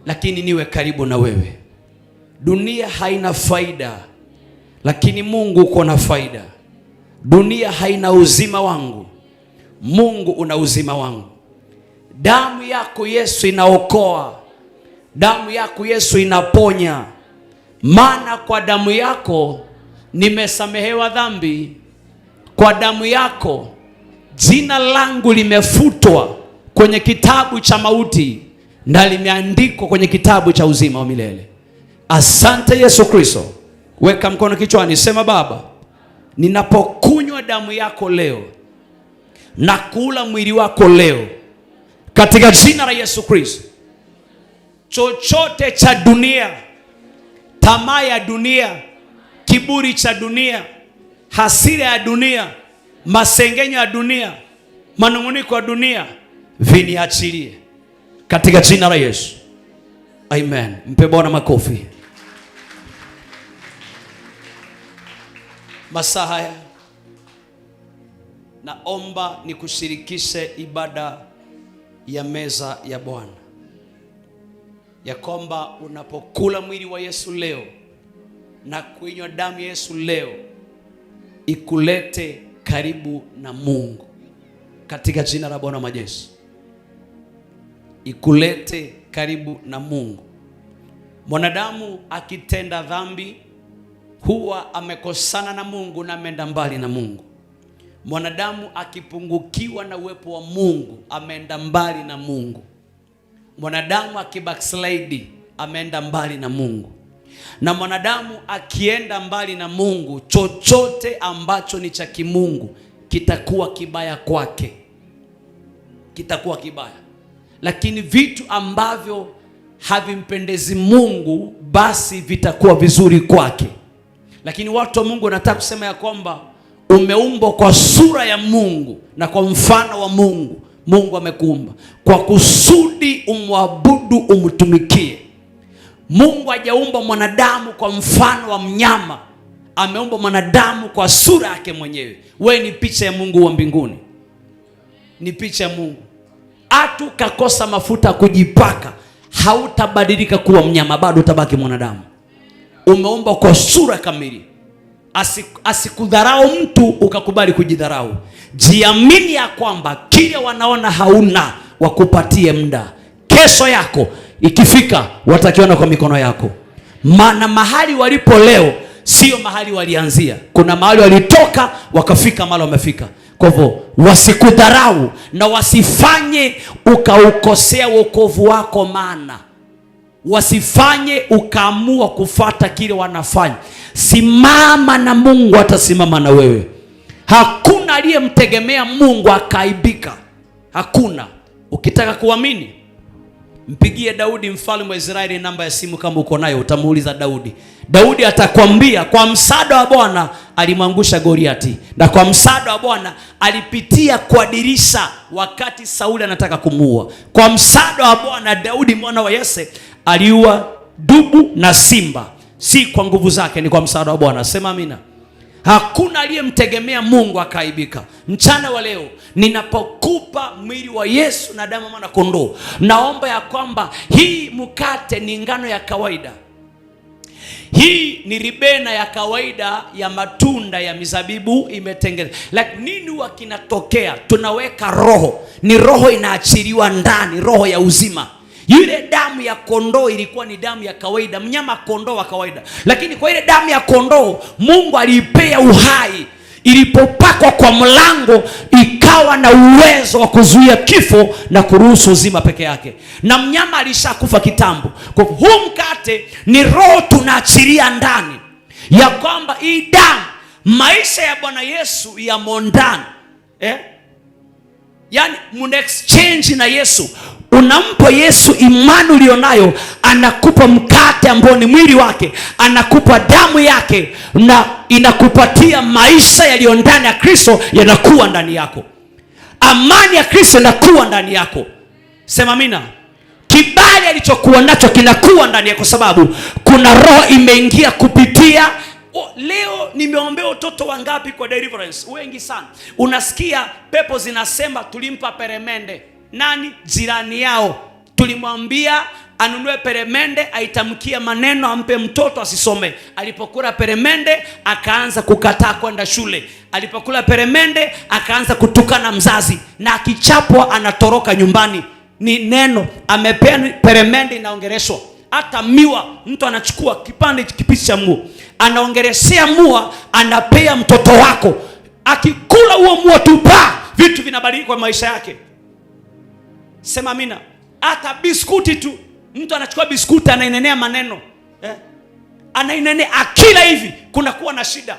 lakini niwe karibu na wewe. Dunia haina faida, lakini Mungu uko na faida. Dunia haina uzima wangu, Mungu una uzima wangu. Damu yako Yesu inaokoa, damu yako Yesu inaponya. Maana kwa damu yako nimesamehewa dhambi, kwa damu yako jina langu limefutwa kwenye kitabu cha mauti na limeandikwa kwenye kitabu cha uzima wa milele. Asante Yesu Kristo. Weka mkono kichwani, sema Baba, ninapokunywa damu yako leo na kula mwili wako leo, katika jina la Yesu Kristo, chochote cha dunia, tamaa ya dunia, kiburi cha dunia, hasira ya dunia, masengenyo ya dunia, manunguniko ya dunia, viniachilie katika jina la Yesu. Amen. Mpe Bwana makofi. Masaa haya naomba nikushirikishe ibada ya meza ya Bwana, ya kwamba unapokula mwili wa Yesu leo na kuinywa damu ya Yesu leo, ikulete karibu na Mungu katika jina la Bwana majeshi. Ikulete karibu na Mungu. Mwanadamu akitenda dhambi huwa amekosana na Mungu na ameenda mbali na Mungu. Mwanadamu akipungukiwa na uwepo wa Mungu ameenda mbali na Mungu. Mwanadamu akibackslide ameenda mbali na Mungu. Na mwanadamu akienda mbali na Mungu, chochote ambacho ni cha kimungu kitakuwa kibaya kwake, kitakuwa kibaya. Lakini vitu ambavyo havimpendezi Mungu basi vitakuwa vizuri kwake. Lakini watu wa Mungu, nataka kusema ya kwamba umeumbwa kwa sura ya Mungu na kwa mfano wa Mungu. Mungu amekuumba kwa kusudi umwabudu, umtumikie. Mungu hajaumba mwanadamu kwa mfano wa mnyama, ameumba mwanadamu kwa sura yake mwenyewe. Wewe ni picha ya Mungu wa mbinguni, ni picha ya Mungu. Hata ukakosa mafuta kujipaka, hautabadilika kuwa mnyama, bado utabaki mwanadamu. Umeumbwa kwa sura kamili. Asikudharau mtu ukakubali kujidharau. Jiamini ya kwamba kile wanaona hauna wakupatie muda. Kesho yako ikifika watakiona kwa mikono yako. Maana mahali walipo leo sio mahali walianzia. Kuna mahali walitoka wakafika mahali wamefika. Kwa hivyo wasikudharau na wasifanye ukaukosea wokovu wako, maana wasifanye ukaamua kufata kile wanafanya. Simama na Mungu atasimama na wewe. Hakuna aliyemtegemea Mungu akaibika. Hakuna. Ukitaka kuamini, mpigie Daudi mfalme wa Israeli namba ya simu kama uko nayo, utamuuliza Daudi. Daudi atakwambia kwa msaada wa Bwana alimwangusha Goliati, na kwa msaada wa Bwana alipitia kwa dirisha wakati Sauli anataka kumuua. Kwa msaada wa Bwana Daudi mwana wa Yese aliua dubu na simba. Si kwa nguvu zake, ni kwa msaada wa Bwana. Sema amina. Hakuna aliyemtegemea Mungu akaibika. Mchana wa leo ninapokupa mwili wa Yesu na damu ya mwana kondoo, naomba ya kwamba hii mkate ni ngano ya kawaida. Hii ni ribena ya kawaida ya matunda ya mizabibu imetengenezwa. Lakini nini huwa kinatokea? Tunaweka roho. Ni roho inaachiliwa ndani, roho ya uzima. Yule damu ya kondoo ilikuwa ni damu ya kawaida, mnyama kondoo wa kawaida. Lakini kwa ile damu ya kondoo Mungu aliipea uhai. Ilipopakwa kwa mlango ikawa na uwezo wa kuzuia kifo na kuruhusu uzima peke yake. Na mnyama alishakufa kitambo. Kwa huu mkate ni roho tunaachilia ndani, ya kwamba hii damu, maisha ya Bwana Yesu ya mondani. Yaani muna exchange na Yesu. Unampa Yesu imani ulionayo, anakupa mkate ambao ni mwili wake, anakupa damu yake, na inakupatia maisha yaliyo ndani ya Kristo yanakuwa ndani yako. Amani ya Kristo inakuwa ndani yako. Sema amina. Kibali alichokuwa nacho kinakuwa ndani yako, sababu kuna roho imeingia kupitia. Leo nimeombea watoto wangapi kwa deliverance? Wengi sana. Unasikia pepo zinasema tulimpa peremende. Nani? Jirani yao. Tulimwambia anunue peremende, aitamkia maneno ampe mtoto asisome. Alipokula peremende akaanza kukataa kwenda shule. Alipokula peremende akaanza kutukana mzazi, na akichapwa anatoroka nyumbani. Ni neno amepea peremende inaongereshwa. Hata miwa mtu anachukua kipande kipisi cha mua, anaongeresea mua, anapea mtoto wako. Akikula huo mua tu, vitu vinabadilika kwa maisha yake. Sema amina. Hata biskuti tu, mtu anachukua biskuti anainenea maneno, anainenea, akila hivi kunakuwa na shida.